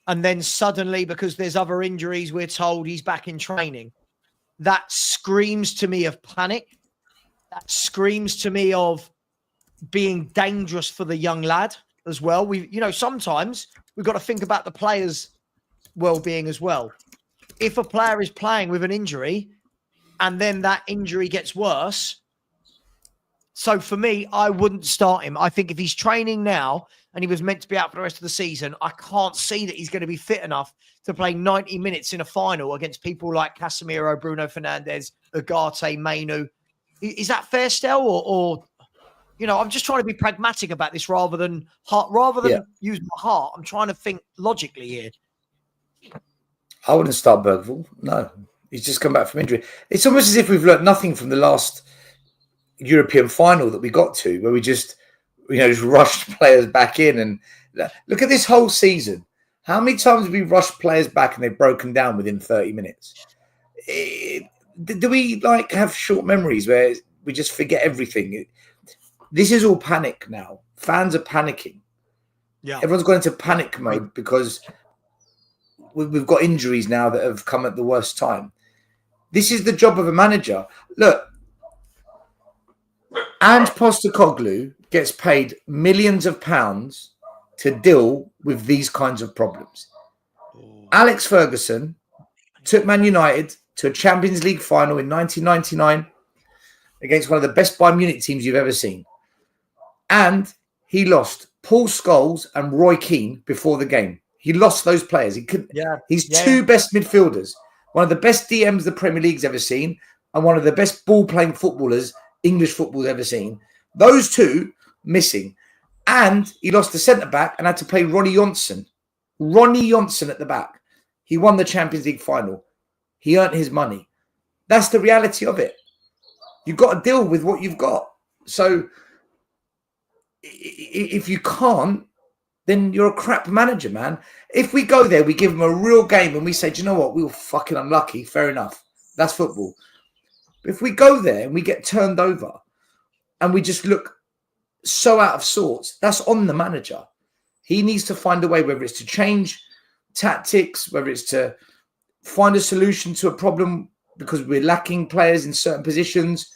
S1: And then suddenly, because there's other injuries, we're told he's back in training. That screams to me of panic. That screams to me of being dangerous for the young lad as well. Sometimes we've got to think about the player's well-being as well. If a player is playing with an injury and then that injury gets worse, so for me, I wouldn't start him. I think if he's training now and he was meant to be out for the rest of the season, I can't see that he's going to be fit enough to play 90 minutes in a final against people like Casemiro, Bruno Fernandes, Ugarte, Mainu. Is that fair, Stel? Or I'm just trying to be pragmatic about this rather than use my heart. I'm trying to think logically here.
S2: I wouldn't start Bergvall. No, he's just come back from injury. It's almost as if we've learnt nothing from the last European final that we got to, where we just rushed players back in. And look at this whole season. How many times have we rushed players back and they've broken down within 30 minutes? Do we have short memories where we just forget everything? This is all panic now. Fans are panicking. Yeah, everyone's gone into panic mode because we've got injuries now that have come at the worst time. This is the job of a manager. Look, Angepostecoglou gets paid millions of pounds to deal with these kinds of problems. Alex Ferguson took Man United to a Champions League final in 1999 against one of the best Bayern Munich teams you've ever seen. And he lost Paul Scholes and Roy Keane before the game. He lost those players. He's two best midfielders, one of the best DMs the Premier League's ever seen, and one of the best ball-playing footballers English football's ever seen. Those two missing. And he lost the centre-back and had to play Ronnie Johnson. Ronnie Johnson at the back. He won the Champions League final. He earned his money. That's the reality of it. You've got to deal with what you've got. So if you can't, then you're a crap manager, man. If we go there, we give them a real game and we say, do you know what? We were fucking unlucky. Fair enough. That's football. But if we go there and we get turned over and we just look so out of sorts, that's on the manager. He needs to find a way, whether it's to change tactics, whether it's to find a solution to a problem because we're lacking players in certain positions.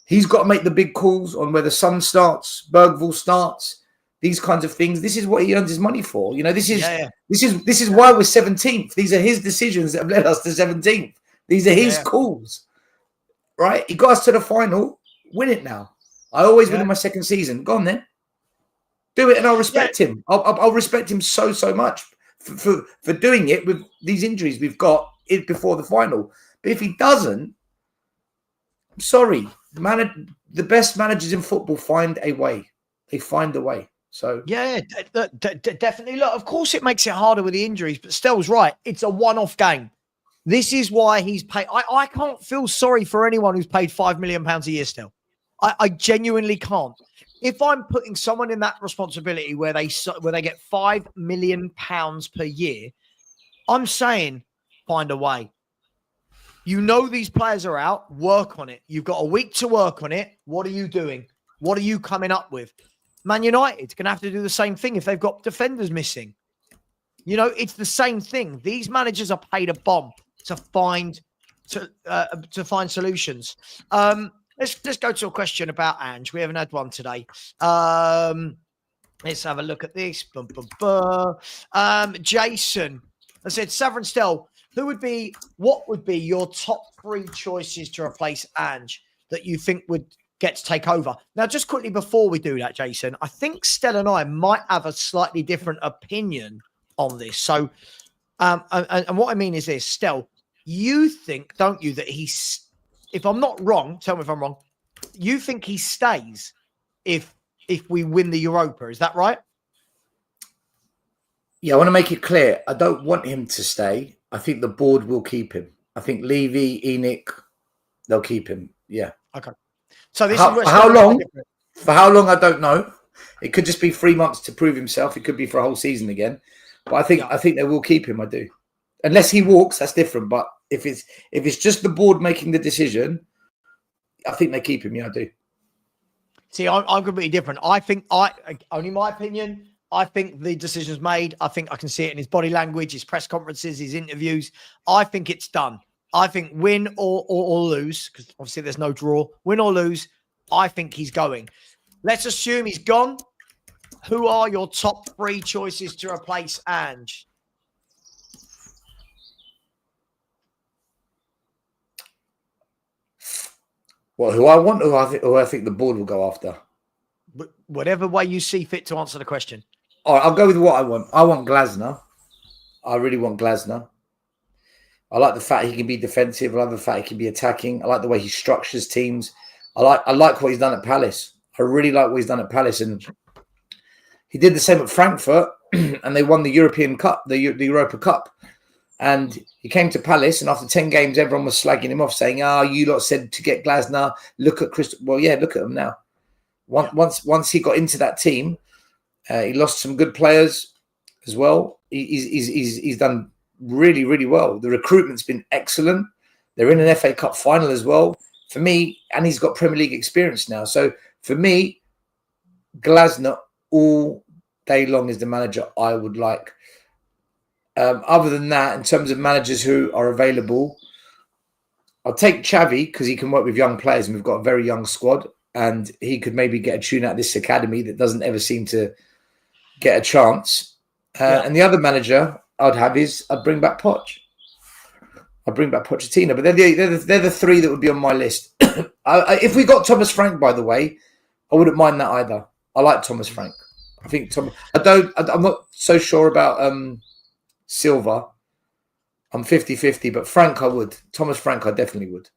S2: He's got to make the big calls on whether Son starts, Bergvall starts, these kinds of things. This is what he earns his money for. This is why we're 17th. These are his decisions that have led us to 17th. These are his calls, right? He got us to the final. Win it now. I always win in my second season. Go on then. Do it and I'll respect him. I'll respect him so much for doing it with these injuries we've got before the final. But if he doesn't, I'm sorry. The best managers in football find a way. They find a way. So
S1: definitely. Look, of course it makes it harder with the injuries, but Stel's right. It's a one-off game. This is why he's paid. I can't feel sorry for anyone who's paid £5 million a year still. I genuinely can't. If I'm putting someone in that responsibility where they get £5 million per year, I'm saying find a way. These players are out. Work on it. You've got a week to work on it. What are you doing? What are you coming up with? Man United's going to have to do the same thing if they've got defenders missing. It's the same thing. These managers are paid a bomb to find solutions. Let's go to a question about Ange. We haven't had one today. Let's have a look at this. Jason, I said, SAVVA and STEL, what would be your top 3 choices to replace Ange that you think would get to take over? Now, just quickly before we do that, Jason, I think Stel and I might have a slightly different opinion on this. So, and what I mean is this, Stel, you think, don't you, that if I'm not wrong, tell me if I'm wrong, you think he stays if we win the Europa, is that right?
S2: Yeah, I want to make it clear. I don't want him to stay. I think the board will keep him. I think Levy, Enoch, they'll keep him. Yeah.
S1: Okay. So this
S2: for how long? For how long? I don't know. It could just be 3 months to prove himself. It could be for a whole season again. But I think they will keep him. I do. Unless he walks, that's different. But if it's just the board making the decision, I think they keep him. Yeah, I do.
S1: See, I'm completely different. I think only my opinion. I think the decision's made. I think I can see it in his body language, his press conferences, his interviews. I think it's done. I think win or lose, because obviously there's no draw. Win or lose, I think he's going. Let's assume he's gone. Who are your top 3 choices to replace Ange?
S2: Well, who I want, who I think the board will go after.
S1: Whatever way you see fit to answer the question.
S2: All right, I'll go with what I want. I want Glasner. I really want Glasner. I like the fact he can be defensive. I like the fact he can be attacking. I like the way he structures teams. I like what he's done at Palace. I really like what he's done at Palace, and he did the same at Frankfurt, and they won the European Cup, the Europa Cup. And he came to Palace, and after 10 games, everyone was slagging him off, saying, you lot said to get Glasner. Look at Crystal. Well, yeah, look at him now. Once he got into that team, he lost some good players as well. He's done really, really well. The recruitment's been excellent. They're in an FA Cup final as well. For me, and he's got Premier League experience now. So for me, Glasner all day long is the manager I would like. Other than that, in terms of managers who are available, I'll take Xavi because he can work with young players, and we've got a very young squad, and he could maybe get a tune out of this academy that doesn't ever seem to get a chance. And the other manager I'd bring back Poch. I'd bring back Pochettino, but they're the 3 that would be on my list. If we got Thomas Frank, by the way, I wouldn't mind that either. I like Thomas Frank. I think I'm not so sure about Silva. I'm 50-50, but Frank I would. Thomas Frank I definitely would.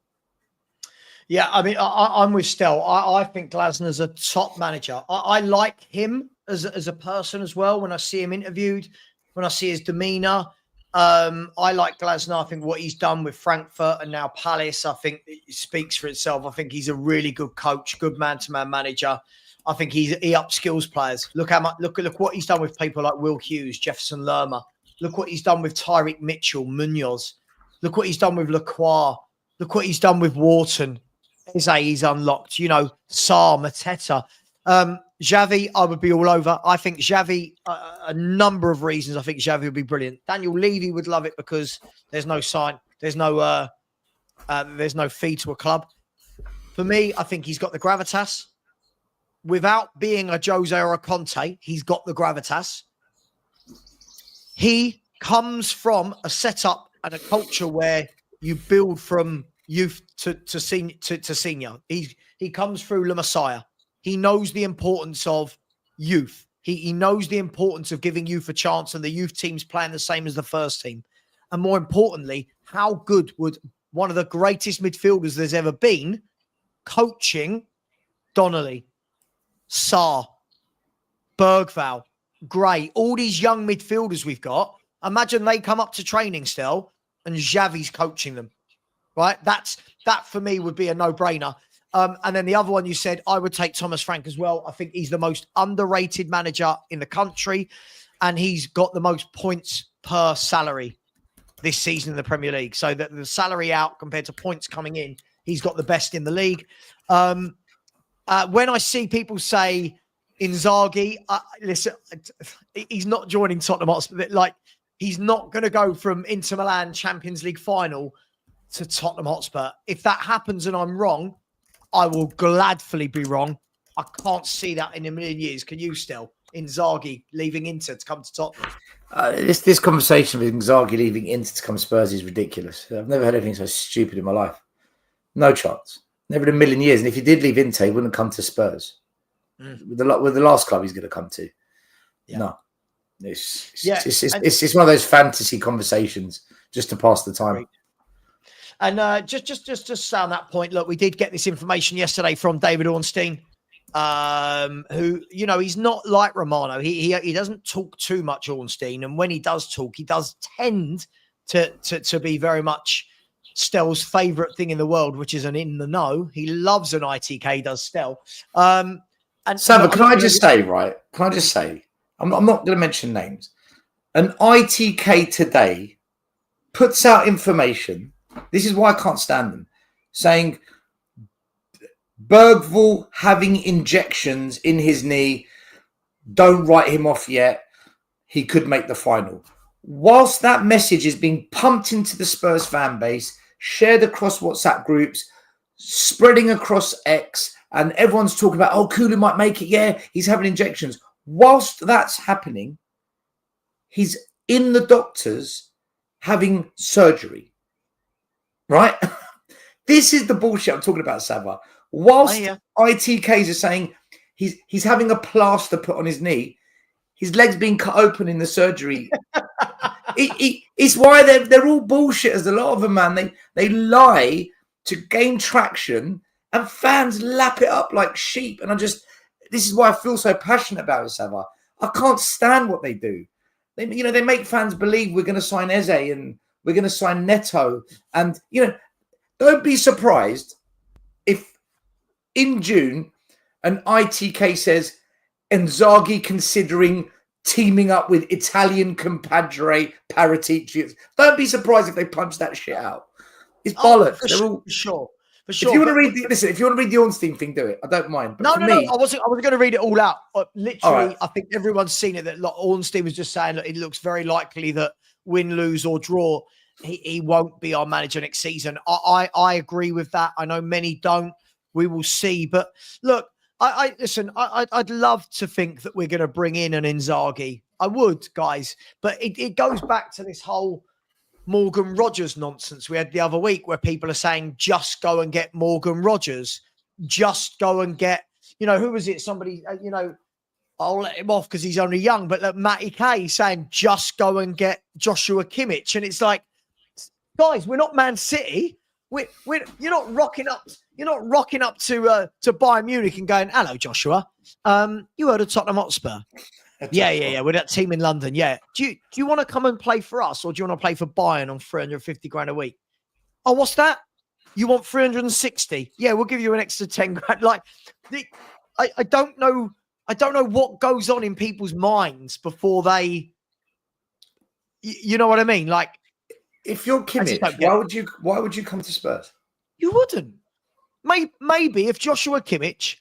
S1: Yeah, I mean, I'm with Stel. I think Glasner's a top manager. I like him as a person as well. When I see him interviewed, when I see his demeanour, I like Glasner. I think what he's done with Frankfurt and now Palace, I think it speaks for itself. I think he's a really good coach, good man-to-man manager. I think he upskills players. Look what he's done with people like Will Hughes, Jefferson Lerma. Look what he's done with Tyreek Mitchell, Munoz. Look what he's done with Lacroix. Look what he's done with Wharton. He's unlocked, Sarr, Mateta. Xavi, I would be all over. I think Xavi, a number of reasons, I think Xavi would be brilliant. Daniel Levy would love it because there's no sign, there's no fee to a club. For me, I think he's got the gravitas. Without being a Jose or a Conte, he's got the gravitas. He comes from a setup and a culture where you build from youth to senior. He comes through La Masia. He knows the importance of youth. He knows the importance of giving youth a chance, and the youth team's playing the same as the first team. And more importantly, how good would one of the greatest midfielders there's ever been coaching Donnelly, Sarr, Bergvall, Gray, all these young midfielders we've got. Imagine they come up to training still and Xavi's coaching them, right? That for me would be a no-brainer. And then the other one you said, I would take Thomas Frank as well. I think he's the most underrated manager in the country, and he's got the most points per salary this season in the Premier League. So that the salary out compared to points coming in, he's got the best in the league. When I see people say Inzaghi, listen, he's not joining Tottenham Hotspur. Like, he's not going to go from Inter Milan Champions League final to Tottenham Hotspur. If that happens and I'm wrong, I will gladly be wrong. I can't see that in a million years. Can you still? Inzaghi leaving Inter to come to Tottenham?
S2: This conversation with Inzaghi leaving Inter to come Spurs is ridiculous. I've never heard anything so stupid in my life. No chance. Never in a million years. And if he did leave Inter, he wouldn't come to Spurs. With the last club he's going to come to. Yeah. No. It's one of those fantasy conversations just to pass the time.
S1: Great. And just on that point, look, we did get this information yesterday from David Ornstein, who, you know, he's not like Romano. He doesn't talk too much, Ornstein, and when he does talk, he does tend to be very much Stell's favourite thing in the world, which is an in the know. He loves an ITK, does Stell. And
S2: SAVVA, can I just say, right? Can I just say, I'm not going to mention names. An ITK today puts out information. This is why I can't stand them. Saying Bergvall having injections in his knee. Don't write him off yet. He could make the final. Whilst that message is being pumped into the Spurs fan base, shared across WhatsApp groups, spreading across X, and everyone's talking about, oh, Kulu might make it. Yeah, he's having injections. Whilst that's happening, he's in the doctors having surgery. Right? This is the bullshit I'm talking about, SAVVA. Whilst ITKs are saying he's having a plaster put on his knee, his leg's being cut open in the surgery. It's why they're all bullshitters. A lot of them, man, they lie to gain traction, and fans lap it up like sheep. And this is why I feel so passionate about it, SAVVA. I can't stand what they do. They make fans believe we're going to sign Eze and we're going to sign Neto. And, don't be surprised if in June an ITK says Inzaghi considering teaming up with Italian compadre Paratici. Don't be surprised if they punch that shit out. It's bollocks.
S1: For sure.
S2: If you want to read the Ornstein thing, do it. I don't mind. But
S1: No. I wasn't going to read it all out. Literally, right. I think everyone's seen it. That Ornstein was just saying that it looks very likely that win, lose, or draw, he won't be our manager next season. I agree with that. I know many don't. We will see. But look, I'd love to think that we're going to bring in an Inzaghi. I would, guys. But it goes back to this whole Morgan Rogers nonsense we had the other week, where people are saying, just go and get Morgan Rogers. Just go and get, who was it? Somebody, I'll let him off because he's only young, but look, Matty K saying, just go and get Joshua Kimmich. And it's like, guys, we're not Man City. You're not rocking up. You're not rocking up to Bayern Munich and going, hello, Joshua. You heard of Tottenham Hotspur? Yeah. We're that team in London. Yeah. Do you want to come and play for us, or do you want to play for Bayern on 350 grand a week? Oh, what's that? You want 360? Yeah, we'll give you an extra 10 grand. Like, I don't know. I don't know what goes on in people's minds before they, you know what I mean? Like,
S2: if you're Kimmich, why would you come to Spurs?
S1: You wouldn't. Maybe if Joshua Kimmich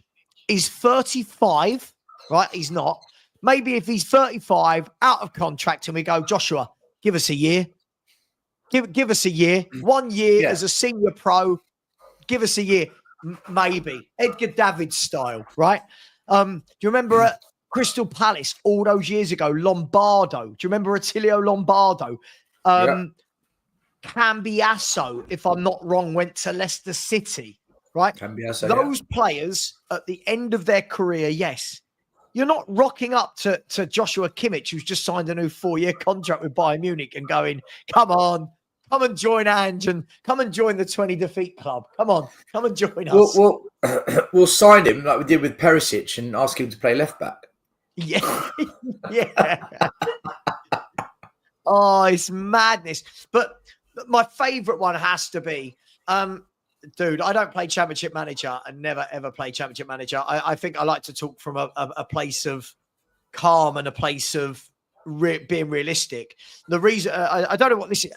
S1: is 35, right? He's not. Maybe if he's 35, out of contract, and we go, Joshua, give us a year. Give us a year. 1 year as a senior pro. Give us a year. Maybe. Edgar Davids style, right? Do you remember at Crystal Palace all those years ago, Lombardo? Do you remember Attilio Lombardo? Cambiasso, if I'm not wrong, went to Leicester City, right?
S2: Cambiasso,
S1: those players at the end of their career, yes. You're not rocking up to Joshua Kimmich, who's just signed a new 4-year contract with Bayern Munich, and going, come on, come and join Ange and come and join the 20 defeat club. Come on, come and join us.
S2: We'll sign him like we did with Perisic and ask him to play left back.
S1: Yeah. Yeah. Oh, it's madness. But my favourite one has to be, dude, I don't play Championship Manager and never, ever play Championship Manager. I think I like to talk from a place of calm and a place of being realistic. The reason, I don't know what this is.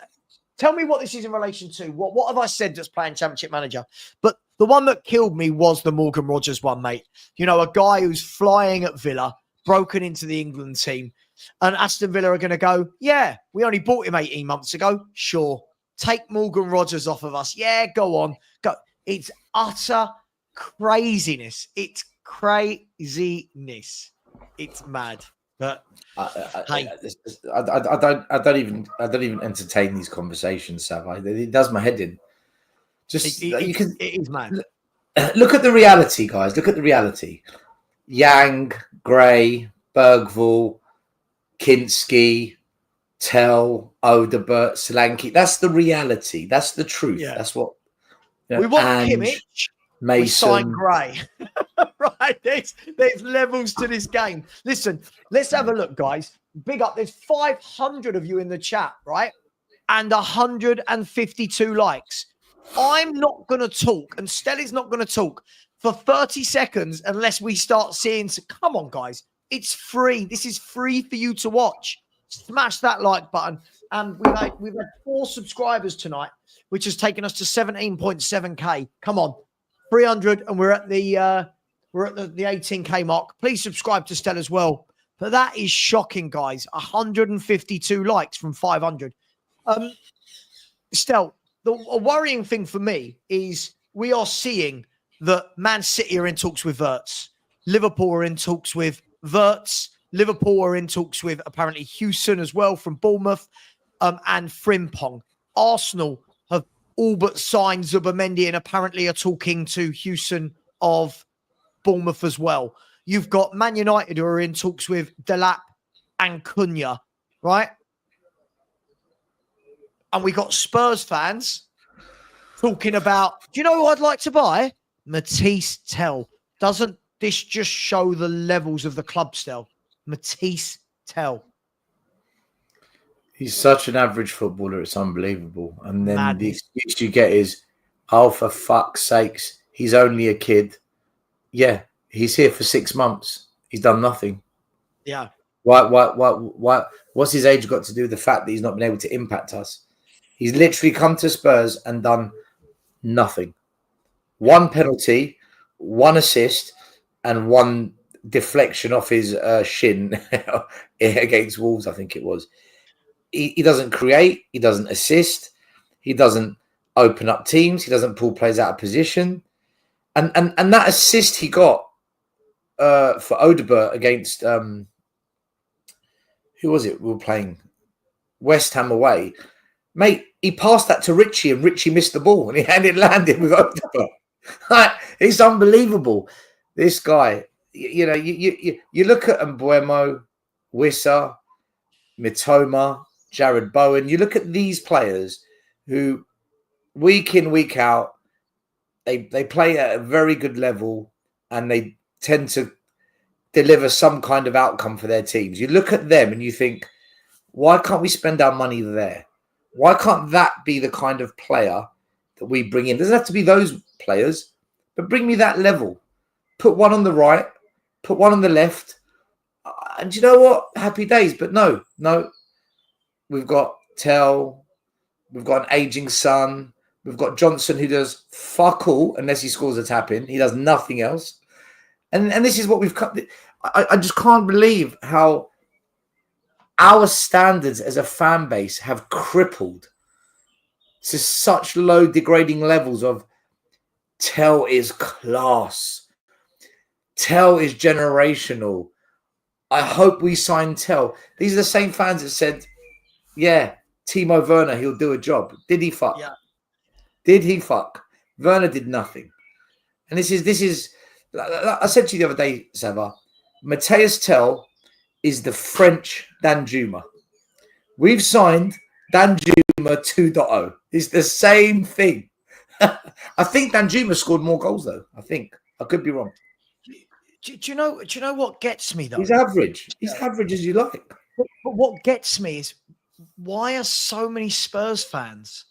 S1: Tell me what this is in relation to. What have I said that's playing Championship Manager? But the one that killed me was the Morgan Rogers one, mate. A guy who's flying at Villa, broken into the England team. And Aston Villa are going to go, yeah, we only bought him 18 months ago. Sure. Take Morgan Rogers off of us. Yeah, go on. Go. It's utter craziness. It's craziness. It's mad. But
S2: I don't even entertain these conversations, Sav. It does my head in. Just
S1: it is mad.
S2: Look at the reality, guys. Look at the reality. Yang, Gray, Bergvall, Kinski, Tell, Odegaard, Solanke. That's the reality. That's the truth.
S1: Yeah.
S2: That's what
S1: we want.
S2: Ange,
S1: Kimmich,
S2: Mason,
S1: we sign Gray. Right, there's levels to this game. Listen, let's have a look, guys. Big up. There's 500 of you in the chat, right? And 152 likes. I'm not going to talk, and Stelly's not going to talk for 30 seconds unless we start seeing. Come on, guys. It's free. This is free for you to watch. Smash that like button. And we've had 4 subscribers tonight, which has taken us to 17.7k. Come on, 300, and we're at the 18k mark. Please subscribe to Stell as well. But that is shocking, guys. 152 likes from 500. Stell, a worrying thing for me is we are seeing that Man City are in talks with Wirtz. Liverpool are in talks with Wirtz. Liverpool are in talks with apparently Houston as well from Bournemouth and Frimpong. Arsenal have all but signed Zubimendi and apparently are talking to Houston of Bournemouth as well. You've got Man United who are in talks with Delap and Cunha, right? And we got Spurs fans talking about, do you know who I'd like to buy? Matisse Tell. Doesn't this just show the levels of the club, Stell? Matisse Tell.
S2: He's such an average footballer. It's unbelievable. And then
S1: Madness.
S2: the excuse you get is, oh, for fuck's sakes, he's only a kid. Yeah, he's here for 6 months. He's done nothing.
S1: Yeah.
S2: Why? What's his age got to do with the fact that he's not been able to impact us? He's literally come to Spurs and done nothing. 1 penalty, 1 assist, and 1 deflection off his shin against Wolves, I think it was. He doesn't create. He doesn't assist. He doesn't open up teams. He doesn't pull players out of position. And that assist he got for Odegaard against who was it? We were playing West Ham away. Mate, he passed that to Richie and Richie missed the ball and it landed with Odegaard. It's unbelievable. This guy, you look at Mbuemo, Wissa, Mitoma, Jared Bowen. You look at these players who week in, week out, they play at a very good level and they tend to deliver some kind of outcome for their teams. You look at them and you think, why can't we spend our money there? Why can't that be the kind of player that we bring in? It doesn't have to be those players, but bring me that level. Put one on the right, put one on the left. And you know what? Happy days. But no. We've got Tell. We've got an aging son. We've got Johnson who does fuck all unless he scores a tap in. He does nothing else. And this is what we've cut. I just can't believe how our standards as a fan base have crippled to such low degrading levels of Tell is class. Tell is generational. I hope we sign Tell. These are the same fans that said, yeah, Timo Werner, he'll do a job. Did he fuck?
S1: Yeah.
S2: Did he fuck? Werner did nothing. And this is, I said to you the other day, Sava, Matthias Tell is the French Danjuma. We've signed Danjuma 2.0. It's the same thing. I think Danjuma scored more goals, though. I think. I could be wrong.
S1: Do you know what gets me, though?
S2: He's average. He's average as you like.
S1: But what gets me is, why are so many Spurs fans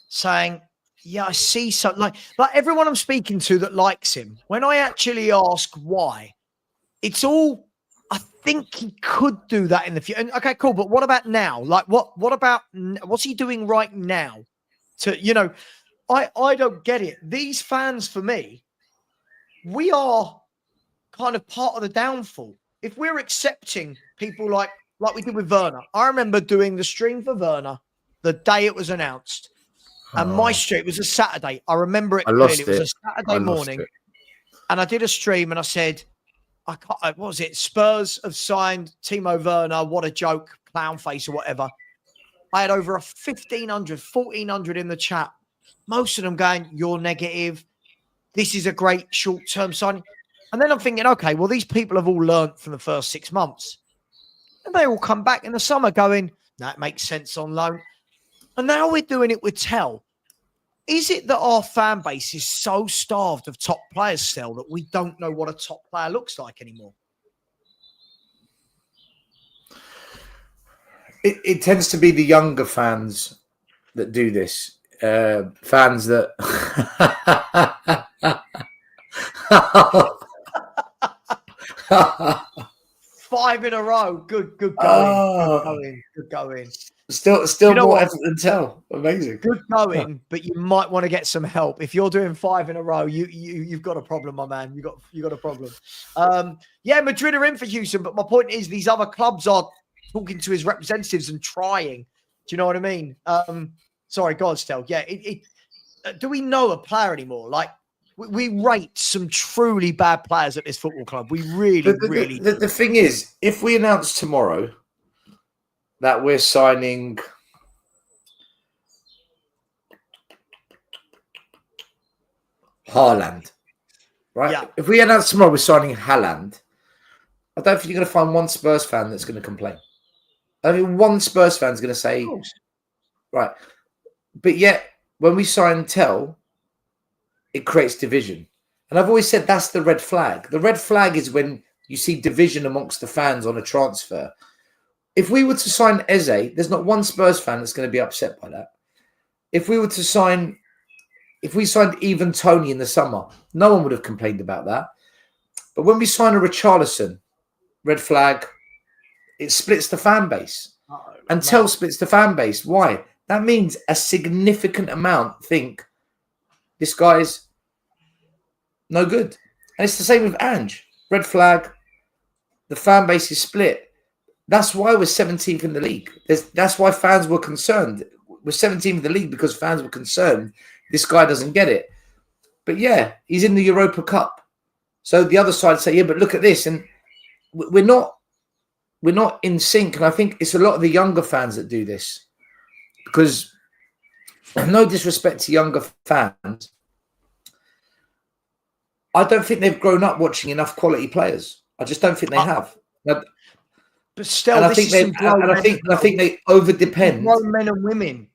S1: saying, yeah, I see something like everyone I'm speaking to that likes him. When I actually ask why, it's all, I think he could do that in the future. Okay, cool. But what about now? Like what about, what's he doing right now? I don't get it. These fans, for me, we are kind of part of the downfall. If we're accepting people like we did with Werner, I remember doing the stream for Werner the day it was announced. And my stream, it was a Saturday. I remember it clearly. It was a Saturday morning. And I did a stream and I said, what was it? Spurs have signed Timo Werner. What a joke, clown face or whatever. I had over 1,500, 1,400 in the chat. Most of them going, you're negative. This is a great short-term signing. And then I'm thinking, okay, well, these people have all learned from the first 6 months. And they all come back in the summer going, that makes sense on loan. And now we're doing it with Tell. Is it that our fan base is so starved of top players still that we don't know what a top player looks like anymore?
S2: It tends to be the younger fans that do this. Fans that...
S1: 5 in a row. Good going.
S2: Oh.
S1: Good going.
S2: Still
S1: You know
S2: more
S1: what?
S2: effort than Tell. Amazing.
S1: Good going, but you might want to get some help. If you're doing 5 in a row, you've got a problem, my man. You got a problem. Yeah, Madrid are in for Houston, but my point is these other clubs are talking to his representatives and trying. Do you know what I mean? Sorry, God, Stel. Yeah, do we know a player anymore? Like, we rate some truly bad players at this football club. We really.
S2: The thing is, if we announce tomorrow that we're signing Haaland, right?
S1: Yeah.
S2: If we announce tomorrow we're signing Haaland, I don't think you're going to find one Spurs fan that's going to complain. I mean, one Spurs fan's going to say, right. But yet, when we sign Tell, it creates division. And I've always said that's the red flag. The red flag is when you see division amongst the fans on a transfer. If we were to sign Eze, there's not one Spurs fan that's going to be upset by that. If we signed even Tony in the summer, no one would have complained about that. But when we sign a Richarlison, red flag, it splits the fan base. And Tell splits the fan base. Why? That means a significant amount think this guy's no good. And it's the same with Ange. Red flag. The fan base is split. That's why we're 17th in the league. That's why fans were concerned. We're 17th in the league because fans were concerned this guy doesn't get it. But yeah, he's in the Europa Cup. So the other side say, yeah, but look at this. And we're not in sync. And I think it's a lot of the younger fans that do this. Because no disrespect to younger fans, I don't think they've grown up watching enough quality players. I just don't think they have.
S1: But still,
S2: I think they over depend.
S1: Grown men and women.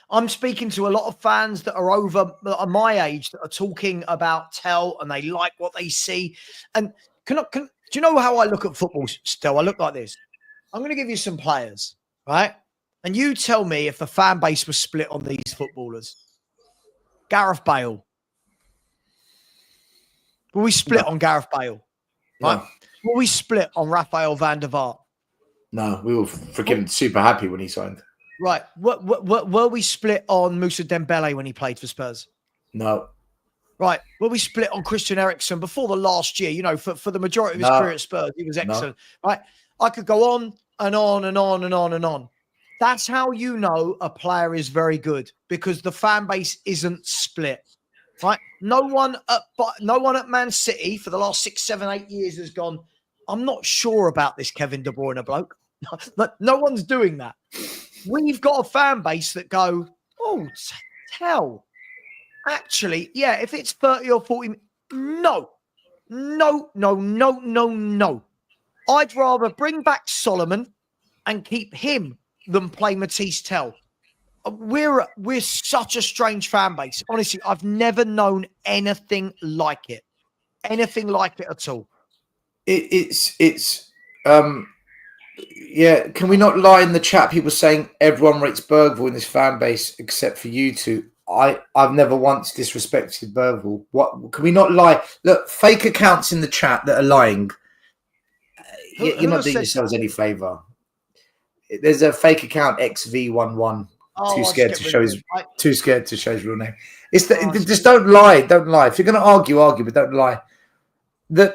S1: I'm speaking to a lot of fans that are my age that are talking about Tell and they like what they see. And do you know how I look at football still? I look like this. I'm going to give you some players, right? And you tell me if the fan base was split on these footballers. Gareth Bale. Will we split on Gareth Bale? Right?
S2: No.
S1: Will we split on Rafael van der Vaart?
S2: No, we were freaking super happy when he signed.
S1: Right. Were we split on Moussa Dembele when he played for Spurs?
S2: No.
S1: Right. Were we split on Christian Eriksen before the last year? You know, for the majority of his career at Spurs, he was excellent. No. Right. I could go on and on and on and on and on. That's how you know a player is very good, because the fan base isn't split. Right? No one at Man City for the last 6, 7, 8 years has gone, I'm not sure about this Kevin De Bruyne bloke. No one's doing that. We've got a fan base that go, oh, Tell. Actually, yeah, if it's 30 or 40, no. I'd rather bring back Solomon and keep him than play Matisse Tell. We're such a strange fan base. Honestly, I've never known anything like it. Anything like it at all.
S2: Yeah, can we not lie in the chat? People saying everyone rates Bergvall in this fan base except for you two. I've never once disrespected Bergvall. What can we not lie? Look, fake accounts in the chat that are lying. You're not doing yourselves any favour. There's a fake account XV11. Too scared to show his real name. Just don't lie. Don't lie. If you're going to argue, but don't lie. Do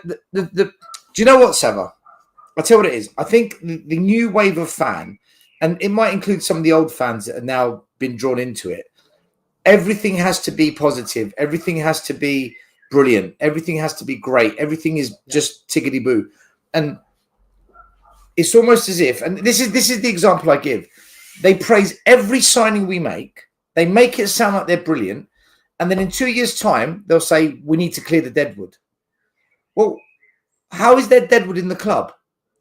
S2: you know what, Sava? I'll tell you what it is. I think the new wave of fan, and it might include some of the old fans that have now been drawn into it. Everything has to be positive. Everything has to be brilliant. Everything has to be great. Everything is just tickety-boo. And it's almost as if, and this is the example I give, they praise every signing we make. They make it sound like they're brilliant. And then in 2 years' time, they'll say, we need to clear the Deadwood. Well, how is there Deadwood in the club?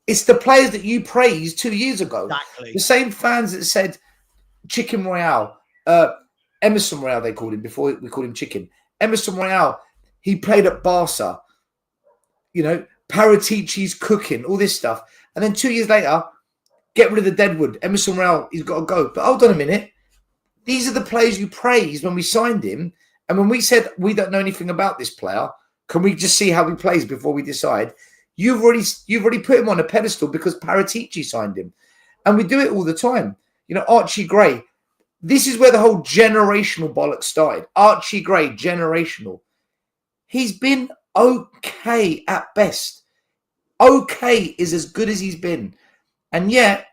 S2: It's the players that you praised 2 years ago.
S1: Exactly.
S2: The same fans that said Chicken Royale, Emerson Royale, they called him before we called him Chicken. Emerson Royale, he played at Barca. You know, Paratici's cooking, all this stuff. And then 2 years later, get rid of the Deadwood. Emerson Royale, he's got to go. But hold on a minute. These are the players you praised when we signed him. And when we said we don't know anything about this player, can we just see how he plays before we decide? You've already put him on a pedestal because Paratici signed him. And we do it all the time. You know, Archie Gray. This is where the whole generational bollocks started. Archie Gray, generational. He's been okay at best. Okay is as good as he's been. And yet,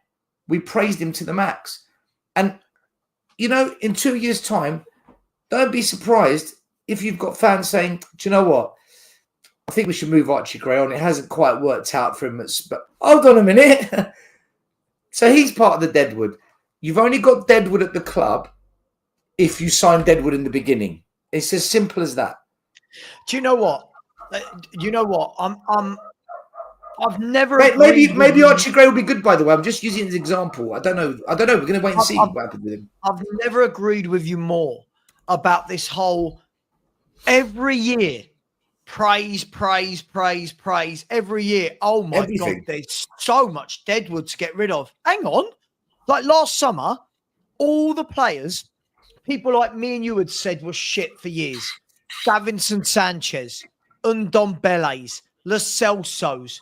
S2: we praised him to the max. And, you know, in 2 years' time, don't be surprised if you've got fans saying, do you know what? I think we should move Archie Gray on. It hasn't quite worked out for him. But hold on a minute. So he's part of the Deadwood. You've only got Deadwood at the club if you sign Deadwood in the beginning. It's as simple as that.
S1: Do you know what? I've never
S2: maybe Archie Gray will be good, by the way. I'm just using it as an example. I don't know. We're going to wait and see what happens with him.
S1: I've never agreed with you more about this whole every year praise every year. Oh my God, there's so much Deadwood to get rid of. Hang on. Like last summer, all the players, people like me and you had said were shit for years. Davinson Sanchez, Ndombele's, Lo Celsos,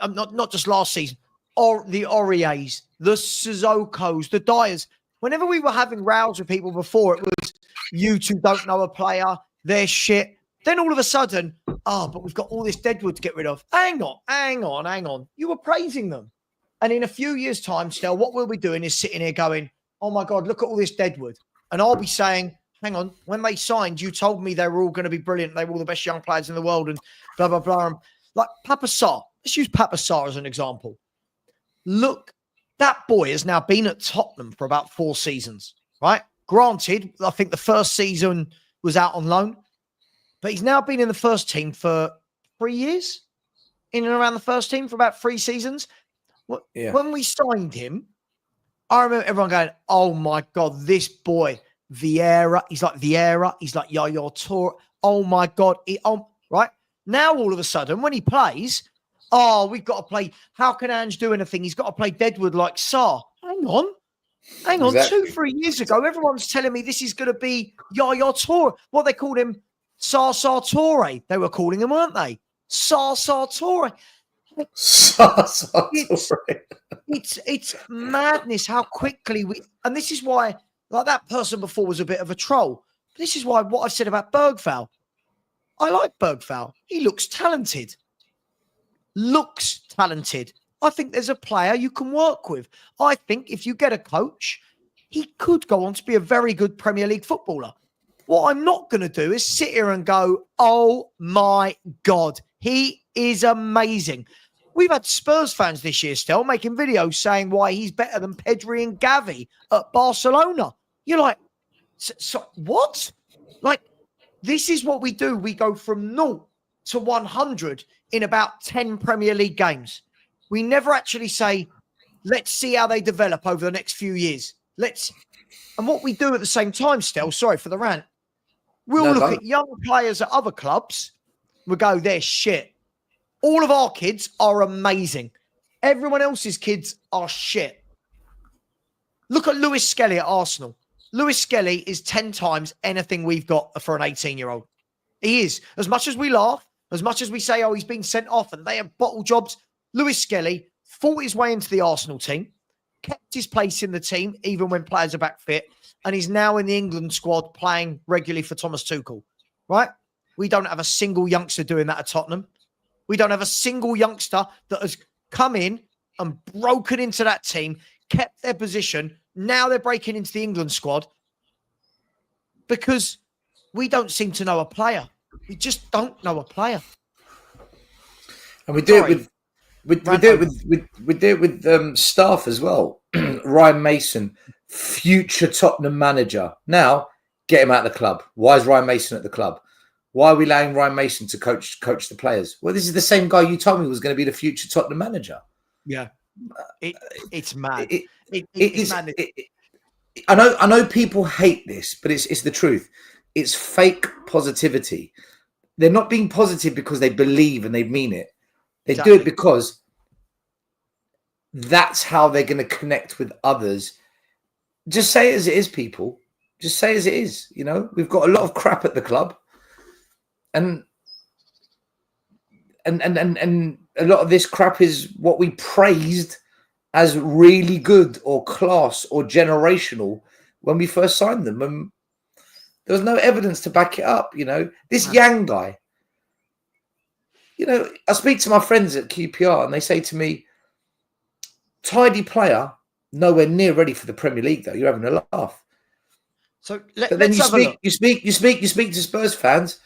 S1: not just last season, or the Auriers, the Sissokos, the Dyers. Whenever we were having rows with people before, it was, you two don't know a player, they're shit. Then all of a sudden, but we've got all this Deadwood to get rid of. Hang on. You were praising them. And in a few years' time, still, what we'll be doing is sitting here going, oh my God, look at all this Deadwood. And I'll be saying, hang on, when they signed, you told me they were all going to be brilliant. They were all the best young players in the world and blah, blah, blah. And like Papa Sarr. Let's use Papa Sarr as an example. Look, that boy has now been at Tottenham for about 4 seasons, right? Granted, I think the first season was out on loan, but he's now been in the first team for 3 years, in and around the first team for about 3 seasons. Yeah. When we signed him, I remember everyone going, oh my God, this boy, Vieira, he's like Vieira, he's like Yaya Toure. Oh my God. Right? Now, all of a sudden, when he plays, we've got to play. How can Ange do anything? He's got to play Deadwood like Sarr. Hang on. Exactly. 2-3 years ago, everyone's telling me this is going to be Yaya Toure. What they called him, Sarr Toure. They were calling him, weren't they? Sarr Toure. It's madness how quickly and this is why, like that person before was a bit of a troll. This is why what I've said about Bergvall. I like Bergvall. He looks talented. I think there's a player you can work with. I think if you get a coach, he could go on to be a very good Premier League footballer. What I'm not going to do is sit here and go, oh my God, he is amazing. We've had Spurs fans this year still making videos saying why he's better than Pedri and Gavi at Barcelona. You're like, so what? Like, this is what we do. We go from 0 to 100 in about 10 Premier League games. We never actually say, let's see how they develop over the next few years. And what we do at the same time still, sorry for the rant, we'll look at young players at other clubs. We'll go, they're shit. All of our kids are amazing. Everyone else's kids are shit. Look at Lewis Skelly at Arsenal. Lewis Skelly is 10 times anything we've got for an 18-year-old. He is. As much as we laugh, as much as we say, he's been sent off and they have bottle jobs, Lewis Skelly fought his way into the Arsenal team, kept his place in the team, even when players are back fit, and he's now in the England squad playing regularly for Thomas Tuchel, right? We don't have a single youngster doing that at Tottenham. We don't have a single youngster that has come in and broken into that team, kept their position. Now they're breaking into the England squad because we don't seem to know a player. We just don't know a player.
S2: And we do it with staff as well. Ryan Mason, future Tottenham manager. Now, get him out of the club. Why is Ryan Mason at the club? Why are we allowing Ryan Mason to coach the players? Well, this is the same guy you told me was going to be the future Tottenham manager.
S1: Yeah, it's mad.
S2: It's mad. I know people hate this, but it's the truth. It's fake positivity. They're not being positive because they believe and they mean it. They do it because that's how they're going to connect with others. Just say it as it is, people. Just say it as it is. You know, we've got a lot of crap at the club, and a lot of this crap is what we praised as really good or class or generational when we first signed them. And there was no evidence to back it up. You know, this Yang guy. You know, I speak to my friends at QPR and they say to me, tidy player, nowhere near ready for the Premier League, though. You're having a laugh.
S1: So
S2: then you speak to Spurs fans.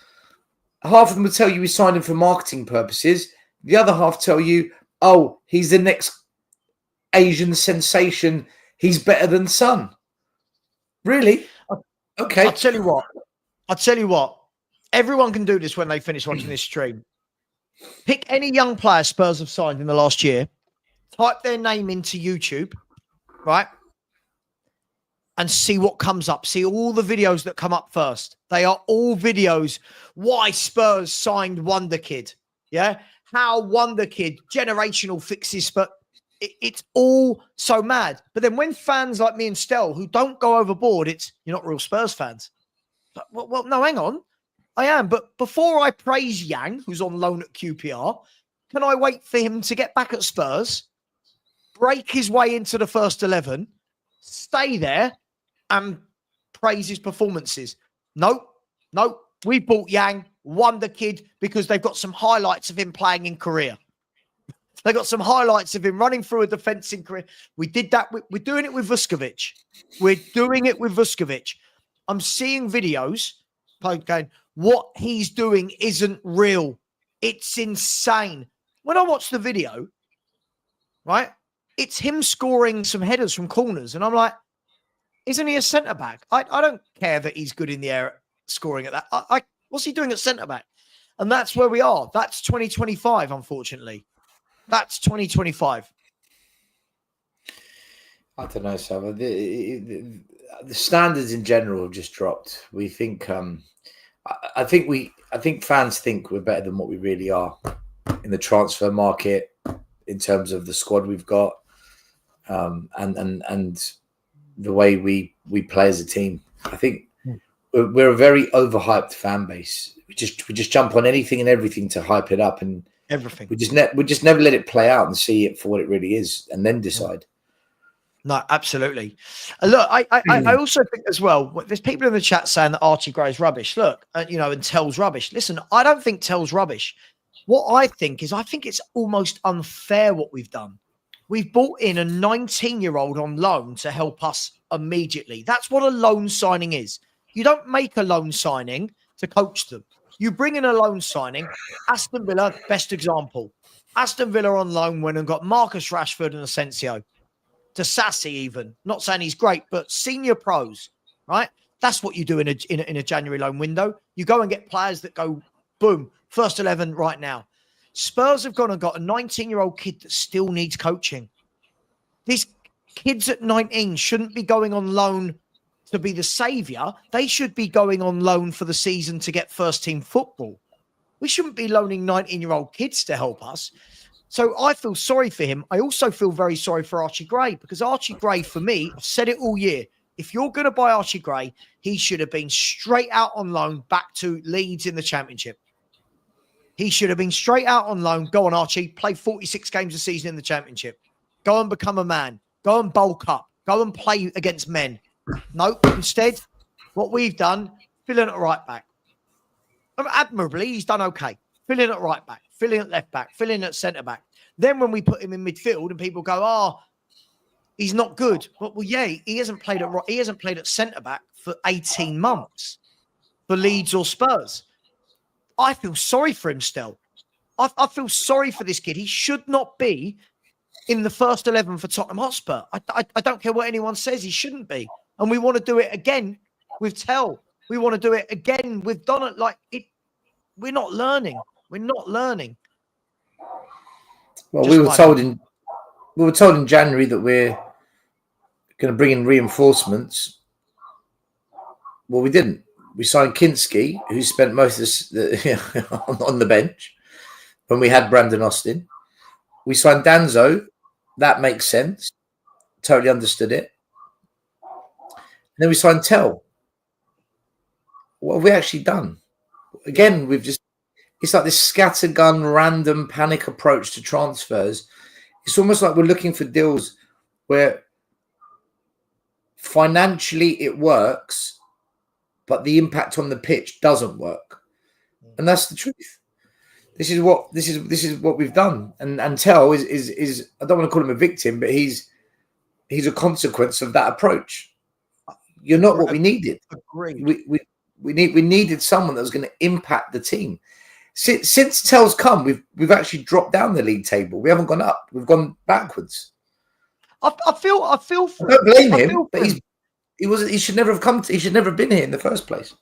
S2: Half of them will tell you he's signed him for marketing purposes. The other half tell you, oh, he's the next Asian sensation. He's better than Son. Really? Okay.
S1: I'll tell you what. Everyone can do this when they finish watching this stream. Pick any young player Spurs have signed in the last year, type their name into YouTube, right? And see what comes up. See all the videos that come up first. They are all videos why Spurs signed Wonder Kid. Yeah? How Wonder Kid, generational fixes Spurs. It's all so mad. But then when fans like me and Stel, who don't go overboard, you're not real Spurs fans. But, well, no, hang on. I am. But before I praise Yang, who's on loan at QPR, can I wait for him to get back at Spurs, break his way into the first 11, stay there, and praise his performances? No. We bought Yang, Wonder Kid, because they've got some highlights of him playing in Korea. They got some highlights of him running through a defence in Korea. We did that. We're doing it with Vuskovic. I'm seeing videos going, what he's doing isn't real. It's insane. When I watch the video, right, it's him scoring some headers from corners. And I'm like, isn't he a centre-back? I don't care that he's good in the air scoring at that. What's he doing at centre-back? And that's where we are. That's 2025, unfortunately. That's 2025.
S2: I don't know, Sarr. The standards in general have just dropped. We think, I think fans think we're better than what we really are in the transfer market in terms of the squad we've got, and the way we play as a team. I think we're a very overhyped fan base. We just jump on anything and everything to hype it up, and
S1: everything.
S2: We just never let it play out and see it for what it really is, and then decide.
S1: No, absolutely. Look, I also think as well, there's people in the chat saying that Archie Gray's rubbish. Look, and Tell's rubbish. Listen, I don't think Tell's rubbish. What I think it's almost unfair what we've done. We've brought in a 19-year-old on loan to help us immediately. That's what a loan signing is. You don't make a loan signing to coach them. You bring in a loan signing. Aston Villa, best example. Aston Villa on loan went and got Marcus Rashford and Asensio. To Sassy even. Not saying he's great, but senior pros, right? That's what you do in a January loan window. You go and get players that go, boom, first 11 right now. Spurs have gone and got a 19-year-old kid that still needs coaching. These kids at 19 shouldn't be going on loan to be the saviour. They should be going on loan for the season to get first-team football. We shouldn't be loaning 19-year-old kids to help us. So I feel sorry for him. I also feel very sorry for Archie Gray, because Archie Gray, for me, I've said it all year, if you're going to buy Archie Gray, he should have been straight out on loan back to Leeds in the Championship. He should have been straight out on loan. Go on, Archie. Play 46 games a season in the Championship. Go and become a man. Go and bulk up. Go and play against men. No, instead, what we've done, filling at right back. Admirably, he's done okay. Filling at right back, filling at left back, filling at centre back. Then when we put him in midfield and people go, oh, he's not good. Well, yeah, he hasn't played at centre back for 18 months for Leeds or Spurs. I feel sorry for him still. I feel sorry for this kid. He should not be in the first 11 for Tottenham Hotspur. I don't care what anyone says. He shouldn't be. And we want to do it again with Tell. We want to do it again with Donald. We're not learning. We're not learning.
S2: Well, we were told in January that we're going to bring in reinforcements. Well, we didn't. We signed Kinski, who spent most of this on the bench when we had Brandon Austin. We signed Danzo. That makes sense. Totally understood it. And then we signed Tell. What have we actually done? Again, it's like this scattergun, random panic approach to transfers. It's almost like we're looking for deals where financially it works, but the impact on the pitch doesn't work. And that's the truth. This is what we've done. And Tell is I don't want to call him a victim, but he's a consequence of that approach. You're not what we needed.
S1: Agreed.
S2: We needed someone that was going to impact the team. Since Tell's come, we've actually dropped down the league table. We haven't gone up. We've gone backwards.
S1: I feel for
S2: I don't blame him, but he should never have come. He should never have been here in the first place.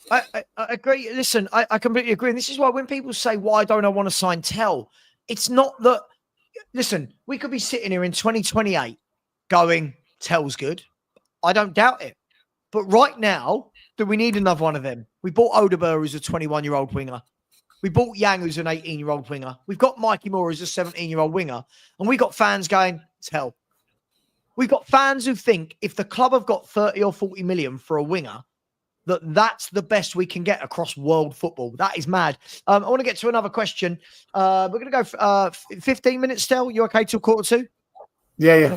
S1: I agree. Listen, I completely agree. And this is why when people say, why don't I want to sign Tell? It's not that. Listen, we could be sitting here in 2028 going, Tell's good. I don't doubt it. But right now, do we need another one of them? We bought Odeberg, who's a 21-year-old winger. We bought Yang, who's an 18-year-old winger. We've got Mikey Moore, who's a 17-year-old winger. And we got fans going, Tell. We've got fans who think if the club have got 30 or 40 million for a winger, that's the best we can get across world football. That is mad. I want to get to another question. We're going to go 15 minutes still. You okay till 1:45?
S2: Yeah.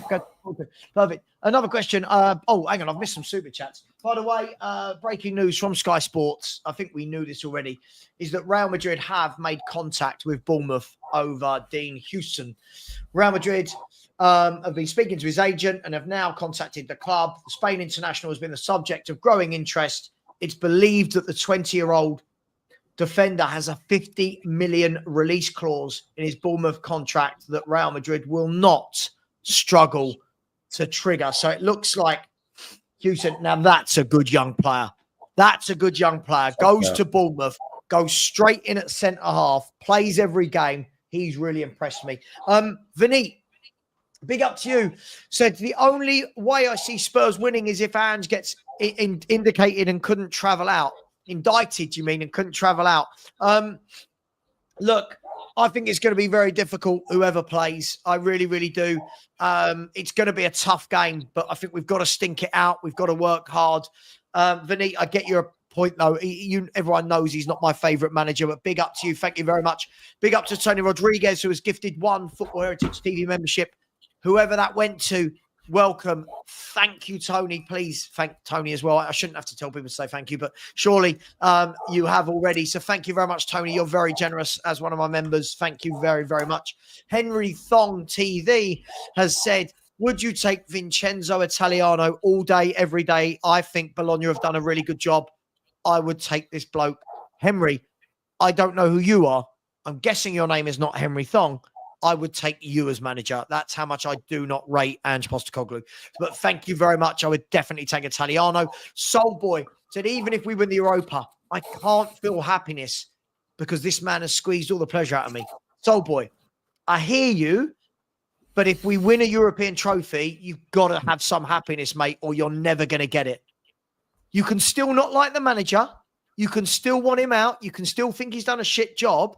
S1: Perfect. Another question. Hang on. I've missed some super chats. By the way, breaking news from Sky Sports. I think we knew this already. Is that Real Madrid have made contact with Bournemouth over Dean Houston. Real Madrid have been speaking to his agent and have now contacted the club. The Spain international has been the subject of growing interest. It's believed that the 20-year-old defender has a 50 million release clause in his Bournemouth contract that Real Madrid will not struggle to trigger. So it looks like Houston, now that's a good young player. That's a good young player. Goes to Bournemouth, goes straight in at centre half, plays every game. He's really impressed me. Vineet, big up to you. Said the only way I see Spurs winning is if Ange gets indicated and couldn't travel out. Indicted, you mean, and couldn't travel out. Look, I think it's going to be very difficult, whoever plays. I really, really do. It's going to be a tough game, but I think we've got to stink it out. We've got to work hard. Vineet, I get your point, though. Everyone knows he's not my favourite manager, but big up to you. Thank you very much. Big up to Tony Rodriguez, who was gifted one Football Heritage TV membership. Whoever that went to, welcome. Thank you, Tony. Please thank Tony as well. I shouldn't have to tell people to say thank you, but surely you have already. So thank you very much, Tony. You're very generous as one of my members. Thank you very, very much. Henry Thong TV has said, would you take Vincenzo Italiano all day, every day? I think Bologna have done a really good job. I would take this bloke. Henry, I don't know who you are. I'm guessing your name is not Henry Thong. I would take you as manager. That's how much I do not rate Ange Postecoglou. But thank you very much. I would definitely take Italiano. Soul Boy said, even if we win the Europa, I can't feel happiness because this man has squeezed all the pleasure out of me. Soul Boy, I hear you, but if we win a European trophy, you've got to have some happiness, mate, or you're never going to get it. You can still not like the manager. You can still want him out. You can still think he's done a shit job.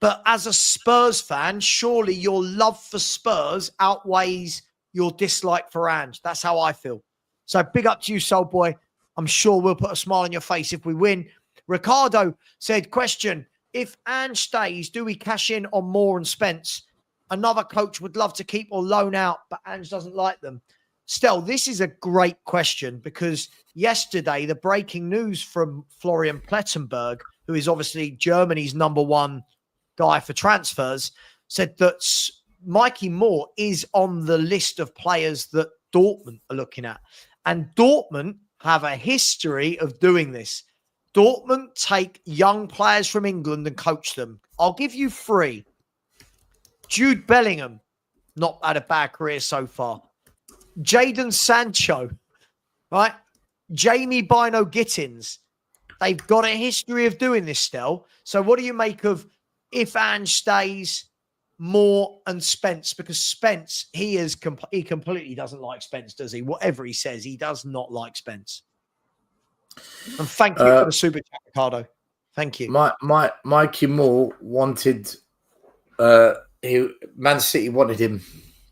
S1: But as a Spurs fan, surely your love for Spurs outweighs your dislike for Ange. That's how I feel. So big up to you, Soul Boy. I'm sure we'll put a smile on your face if we win. Ricardo said, question, if Ange stays, do we cash in on Moore and Spence? Another coach would love to keep or loan out, but Ange doesn't like them. Stel, this is a great question because yesterday, the breaking news from Florian Plettenberg, who is obviously Germany's #1 guy for transfers, said that Mikey Moore is on the list of players that Dortmund are looking at. And Dortmund have a history of doing this. Dortmund take young players from England and coach them. I'll give you 3. Jude Bellingham, not had a bad career so far. Jadon Sancho, right? Jamie Bino Gittins. They've got a history of doing this still. So what do you make of if Ange stays, Moore and Spence? Because Spence, he completely doesn't like Spence, does he? Whatever he says, he does not like Spence. And thank you for the super chat, Ricardo. Thank you.
S2: Mikey Moore wanted Man City wanted him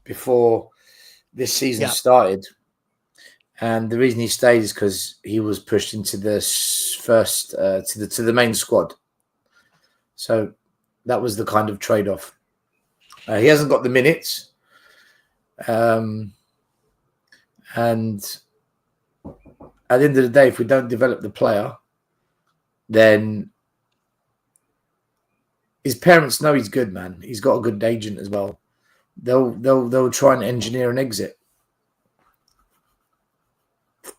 S2: before this season started, and the reason he stayed is because he was pushed into the first to the main squad. So that was the kind of trade-off. He hasn't got the minutes, and at the end of the day, if we don't develop the player, then his parents know he's good, man. He's got a good agent as well. They'll try and engineer an exit.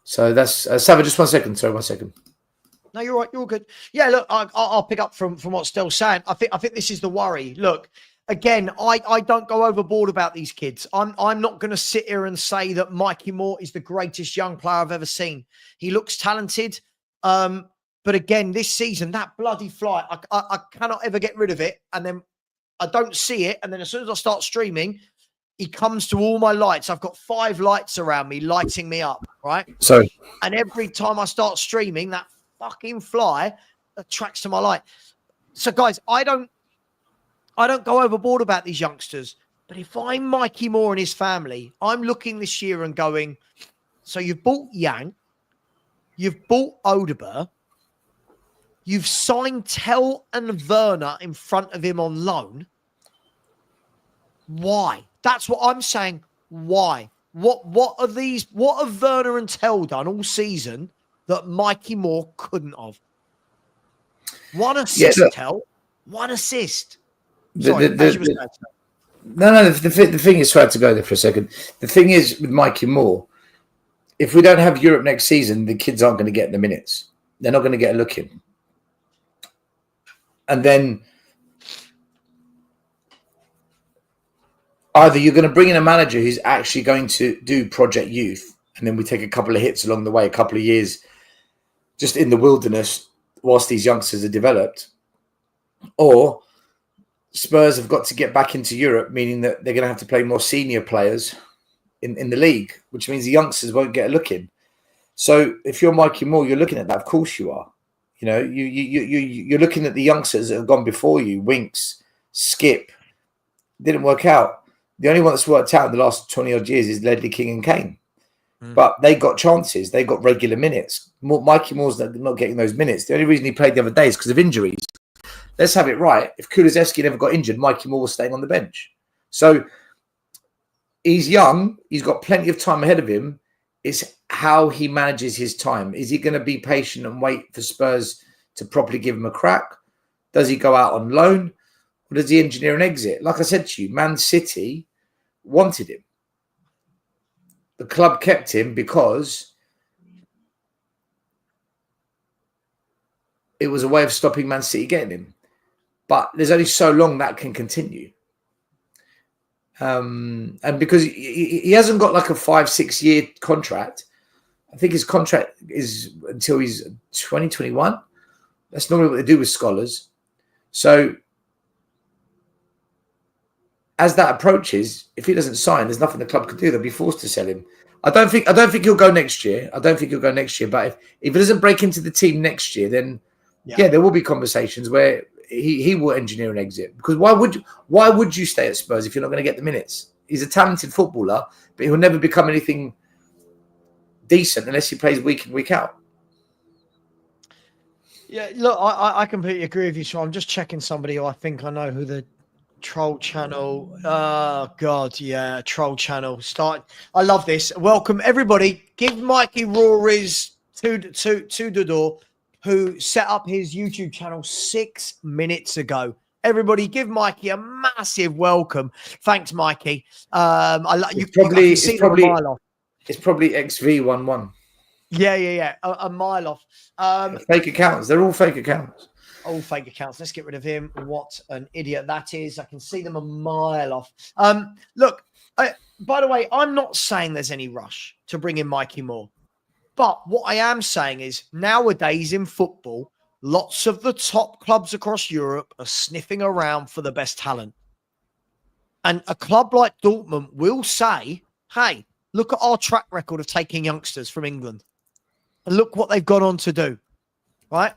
S2: So that's Sava. Just 1 second. Sorry, 1 second.
S1: No, you're right. You're good. Yeah, look, I'll pick up from what Stel's saying. I think this is the worry. Look, again, I don't go overboard about these kids. I'm not going to sit here and say that Mikey Moore is the greatest young player I've ever seen. He looks talented. But again, this season, that bloody flight, I cannot ever get rid of it. And then I don't see it. And then as soon as I start streaming, he comes to all my lights. I've got 5 lights around me, lighting me up, right?
S2: So,
S1: and every time I start streaming, that fucking fly attracts to my light. So, guys, I don't go overboard about these youngsters. But if I'm Mikey Moore and his family, I'm looking this year and going, so you've bought Yang, you've bought Odeber, you've signed Tell and Werner in front of him on loan. Why? That's what I'm saying. Why? What have Werner and Tell done all season that Mikey Moore couldn't have? 1 assist, Tell. 1 assist. Sorry,
S2: no. The thing is, sorry, I had to go there for a second. The thing is with Mikey Moore, if we don't have Europe next season, the kids aren't going to get the minutes. They're not going to get a look in. And then either you're going to bring in a manager who's actually going to do Project Youth, and then we take a couple of hits along the way, a couple of years just in the wilderness whilst these youngsters are developed, or Spurs have got to get back into Europe, meaning that they're going to have to play more senior players in the league, which means the youngsters won't get a look in. So if you're Mikey Moore, you're looking at that. Of course you are. You know, you're looking at the youngsters that have gone before you. Winks, Skip, didn't work out. The only one that's worked out in the last 20 odd years is Ledley King and Kane. But they got chances. They got regular minutes. Mikey Moore's not getting those minutes. The only reason he played the other day is because of injuries. Let's have it right. If Kulusevski never got injured, Mikey Moore was staying on the bench. So he's young. He's got plenty of time ahead of him. It's how he manages his time. Is he going to be patient and wait for Spurs to properly give him a crack? Does he go out on loan? Or does he engineer an exit? Like I said to you, Man City wanted him. The club kept him because it was a way of stopping Man City getting him. But there's only so long that can continue. And because he hasn't got like a 5-6 year contract, I think his contract is until he's 2021. That's normally what they do with scholars. So as that approaches, if he doesn't sign, there's nothing the club could do. They'll be forced to sell him. I don't think he'll go next year. But if he doesn't break into the team next year, then there will be conversations where he will engineer an exit. Because why would you stay at Spurs if you're not going to get the minutes? He's a talented footballer, but he'll never become anything decent unless he plays week in, week out.
S1: Yeah, look, I completely agree with you. So I'm just checking somebody who I think I know who the troll channel. Oh God, yeah, troll channel. I love this. Welcome everybody. Give Mikey Rory's to the door, who set up his YouTube channel 6 minutes ago. Everybody, give Mikey a massive welcome. Thanks, Mikey. It's probably XV11. Yeah. A mile off.
S2: Fake accounts. They're all fake accounts.
S1: All fake accounts. Let's get rid of him. What an idiot that is. I can see them a mile off. Look, by the way, I'm not saying there's any rush to bring in Mikey Moore. But what I am saying is nowadays in football, lots of the top clubs across Europe are sniffing around for the best talent. And a club like Dortmund will say, hey, look at our track record of taking youngsters from England. And look what they've gone on to do. Right?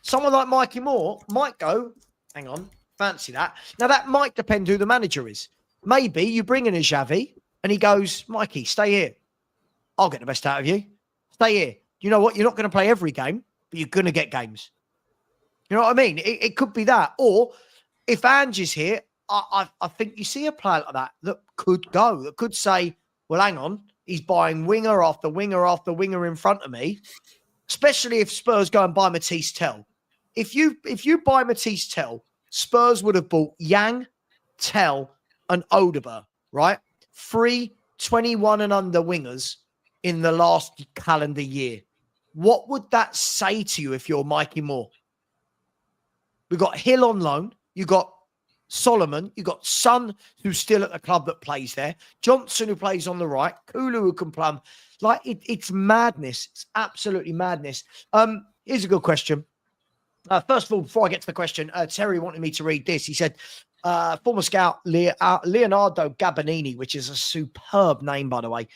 S1: Someone like Mikey Moore might go, hang on, fancy that. Now, that might depend who the manager is. Maybe you bring in a Xavi and he goes, Mikey, stay here. I'll get the best out of you. Stay here. You know what? You're not going to play every game, but you're going to get games. You know what I mean? It could be that. Or if Ange is here, I think you see a player like that could go, that could say, well, hang on, he's buying winger after winger after winger in front of me, especially if Spurs go and buy Matisse Tell. If you buy Matisse Tell, Spurs would have bought Yang, Tell, and Odeber, right? 3 21 and under wingers in the last calendar year. What would that say to you if you're Mikey Moore? We've got Hill on loan. You got Solomon. You got Son, who's still at the club that plays there. Johnson, who plays on the right. Kulu, who can plumb. Like, it's madness. It's absolutely madness. Here's a good question. First of all, before I get to the question, Terry wanted me to read this. He said, former scout Leonardo Gabbanini, which is a superb name, by the way.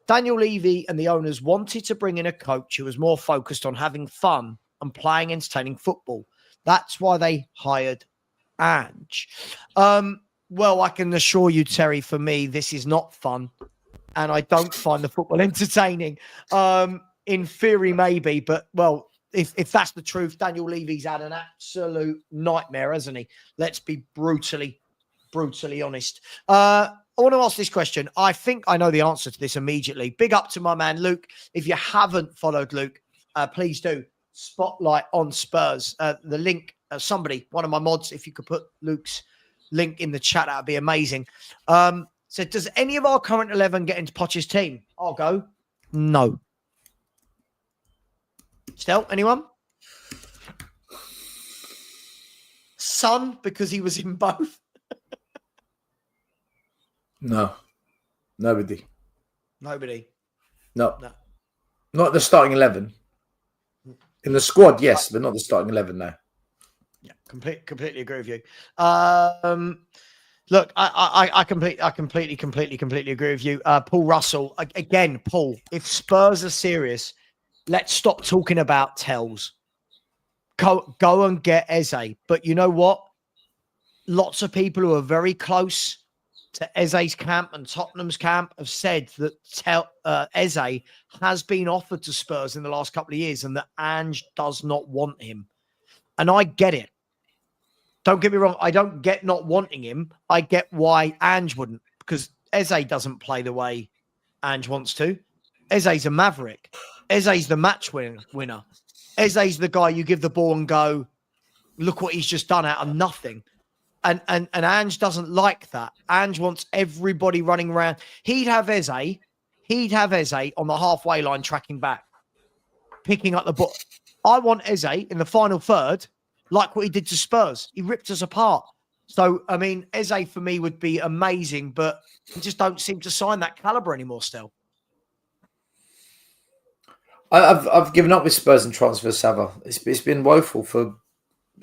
S1: Daniel Levy and the owners wanted to bring in a coach who was more focused on having fun and playing entertaining football. That's why they hired Ange. Well, I can assure you, Terry, for me, this is not fun. And I don't find the football entertaining. In theory, maybe. But, well, if that's the truth, Daniel Levy's had an absolute nightmare, hasn't he? Let's be brutally honest. I want to ask this question. I think I know the answer to this immediately. Big up to my man, Luke. If you haven't followed Luke, please do. Spotlight on Spurs. The link, somebody, one of my mods, if you could put Luke's link in the chat, that would be amazing. So does any of our current 11 get into Poch's team? I'll go. No. Still, anyone? Son, because he was in both.
S2: No. Nobody.
S1: No.
S2: Not the starting 11. In the squad, yes, but not the starting 11 now.
S1: Yeah, completely agree with you. Look, I completely agree with you. Paul Russell, again, Paul, if Spurs are serious, let's stop talking about tells. Go and get Eze. But you know what? Lots of people who are very close to Eze's camp and Tottenham's camp have said that Eze has been offered to Spurs in the last couple of years and that Ange does not want him. And I get it. Don't get me wrong. I don't get not wanting him. I get why Ange wouldn't, because Eze doesn't play the way Ange wants to. Eze's a maverick. Eze's the match winner. Eze's the guy you give the ball and go, look what he's just done out of nothing. And Ange doesn't like that. Ange wants everybody running around. He'd have Eze on the halfway line tracking back, picking up the ball. I want Eze in the final third, like what he did to Spurs. He ripped us apart. So, I mean, Eze for me would be amazing, but he just don't seem to sign that caliber anymore still.
S2: I've given up with Spurs and transfer SAVVA. It's been woeful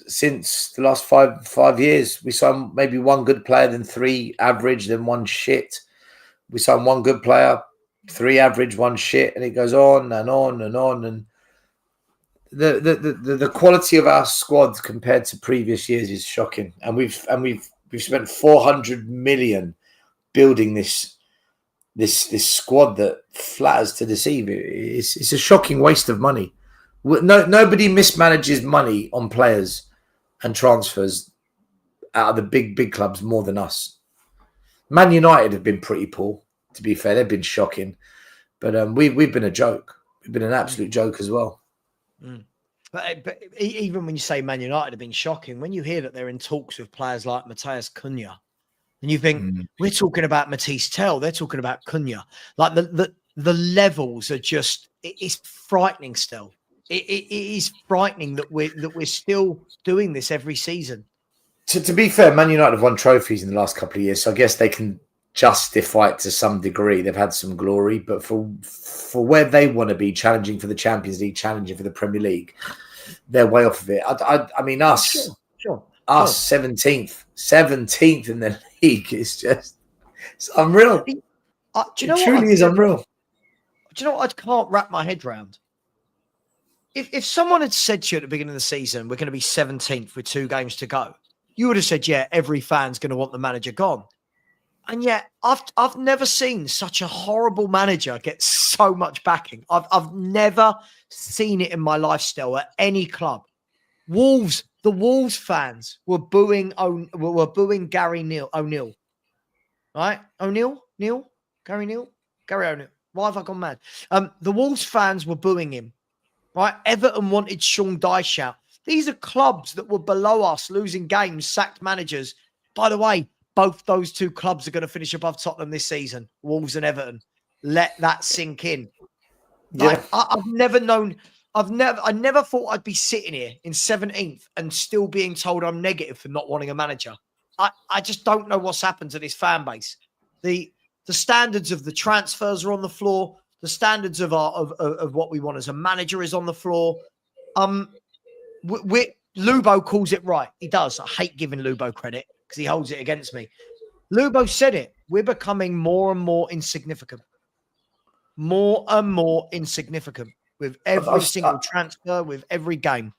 S2: since the last five years. We signed maybe one good player, then 3 average, then 1 shit. We signed 1 good player, 3 average, 1 shit, and it goes on and on and on. And the quality of our squad compared to previous years is shocking. And we've spent 400 million building this squad that flatters to deceive. It's a shocking waste of money. Nobody mismanages money on players and transfers out of the big clubs more than us. Man United have been pretty poor, to be fair. They've been shocking. But we've been a joke. We've been an absolute joke as well.
S1: Mm. But even when you say Man United have been shocking, when you hear that they're in talks with players like Matheus Cunha, and you think, we're talking about Matisse Tell, they're talking about Cunha. Like the levels are just, it's frightening still. It is frightening that we're still doing this every season.
S2: To be fair, Man United have won trophies in the last couple of years, so I guess they can justify it to some degree. They've had some glory, but for where they want to be, challenging for the Champions League, challenging for the Premier League, they're way off of it. I mean, us 17th in the league is just, it's unreal.
S1: Do you know
S2: it truly is unreal.
S1: Do you know what I can't wrap my head around? If someone had said to you at the beginning of the season, we're going to be 17th with 2 games to go, you would have said, yeah, every fan's going to want the manager gone. And yet I've never seen such a horrible manager get so much backing. I've never seen it in my lifestyle at any club. The Wolves fans were booing Gary O'Neill. Right? Gary O'Neill. Why have I gone mad? The Wolves fans were booing him. Right? Everton wanted Sean Dyche out. These are clubs that were below us, losing games, sacked managers. By the way, both those 2 clubs are going to finish above Tottenham this season, Wolves and Everton. Let that sink in.
S2: Yeah.
S1: Like, I've never known, I never thought I'd be sitting here in 17th and still being told I'm negative for not wanting a manager. I just don't know what's happened to this fan base. The standards of the transfers are on the floor. The standards of what we want as a manager is on the floor. Lubo calls it right. He does. I hate giving Lubo credit because he holds it against me. Lubo said it. We're becoming more and more insignificant. More and more insignificant with every single transfer, with every game.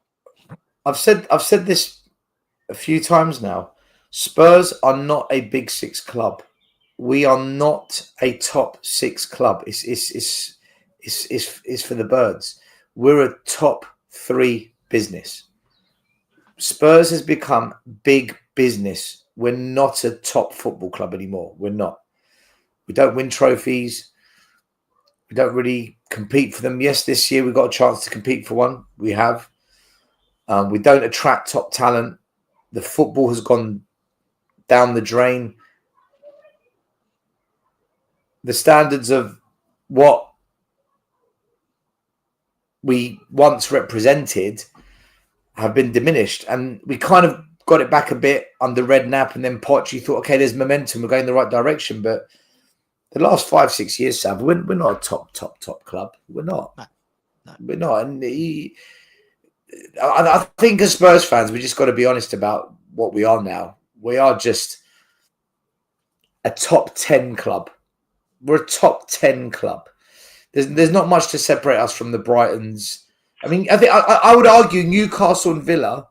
S2: I've said this a few times now. Spurs are not a big 6 club. We are not a top 6 club. It's for the birds. We're a top 3 business. Spurs has become big business. We're not a top football club anymore. We're not. We don't win trophies. We don't really compete for them. Yes, this year we got a chance to compete for one. We have. We don't attract top talent. The football has gone down the drain. The standards of what we once represented have been diminished, and we kind of got it back a bit under Redknapp and then Poch. You thought, okay, there's momentum, we're going in the right direction, but the last 5-6 years, Sav, we're not a top club. We're not. No. We're not. And I think as Spurs fans, we just got to be honest about what we are now. We are just a top 10 club. We're a top 10 club. There's not much to separate us from the Brightons. I mean, I would argue Newcastle and Villa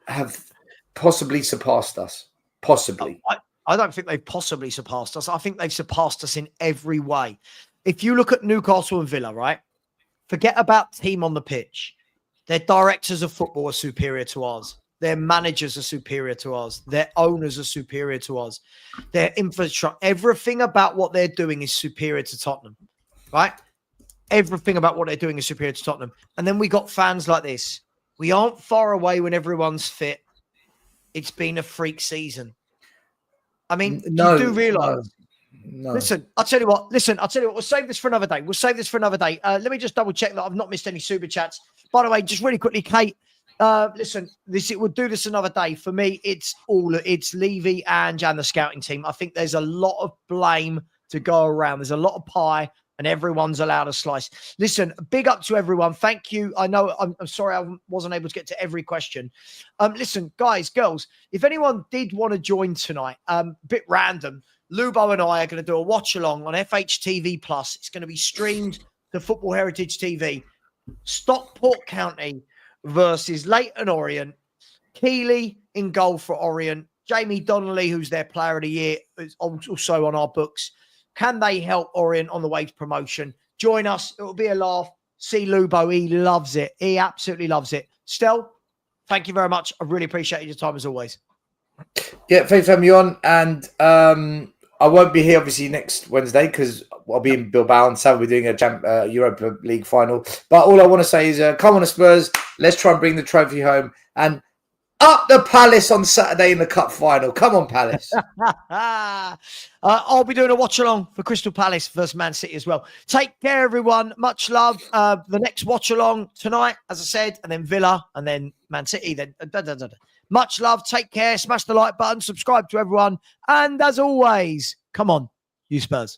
S2: have possibly surpassed us. Possibly.
S1: I don't think they've possibly surpassed us. I think they've surpassed us in every way. If you look at Newcastle and Villa, right? Forget about team on the pitch. Their directors of football are superior to ours. Their managers are superior to us. Their owners are superior to us. Their infrastructure, everything about what they're doing is superior to Tottenham, right? Everything about what they're doing is superior to Tottenham. And then we got fans like this. We aren't far away when everyone's fit. It's been a freak season. I mean, you do realise.
S2: No.
S1: Listen, I'll tell you what. We'll save this for another day. Let me just double check that I've not missed any super chats. By the way, just really quickly, Kate. Listen, we'll do this another day. For me, it's Levy and the scouting team. I think there's a lot of blame to go around. There's a lot of pie, and everyone's allowed a slice. Listen, big up to everyone. Thank you. I know I'm sorry I wasn't able to get to every question. Listen, guys, girls, if anyone did want to join tonight, bit random, Lubo and I are going to do a watch along on FHTV Plus. It's going to be streamed to Football Heritage TV. Stockport County versus Leyton Orient. Keeley in goal for Orient. Jamie Donnelly, who's their player of the year, is also on our books. Can they help Orient on the way to promotion? Join us. It'll be a laugh. See Lubo. He loves it. He absolutely loves it. Stel, thank you very much. I really appreciate your time as always.
S2: Yeah, thanks for having me on. And I won't be here, obviously, next Wednesday because I'll be in Bilbao on Saturday. We're doing a Europa League final. But all I want to say is, come on, Spurs. Let's try and bring the trophy home. And Up the Palace on Saturday in the cup final. Come on, Palace.
S1: I'll be doing a watch along for Crystal Palace versus Man City as well. Take care, everyone. Much love. The next watch along tonight, as I said, and then Villa, and then Man City. Then much love. Take care. Smash the like button. Subscribe to everyone. And as always, come on, you Spurs.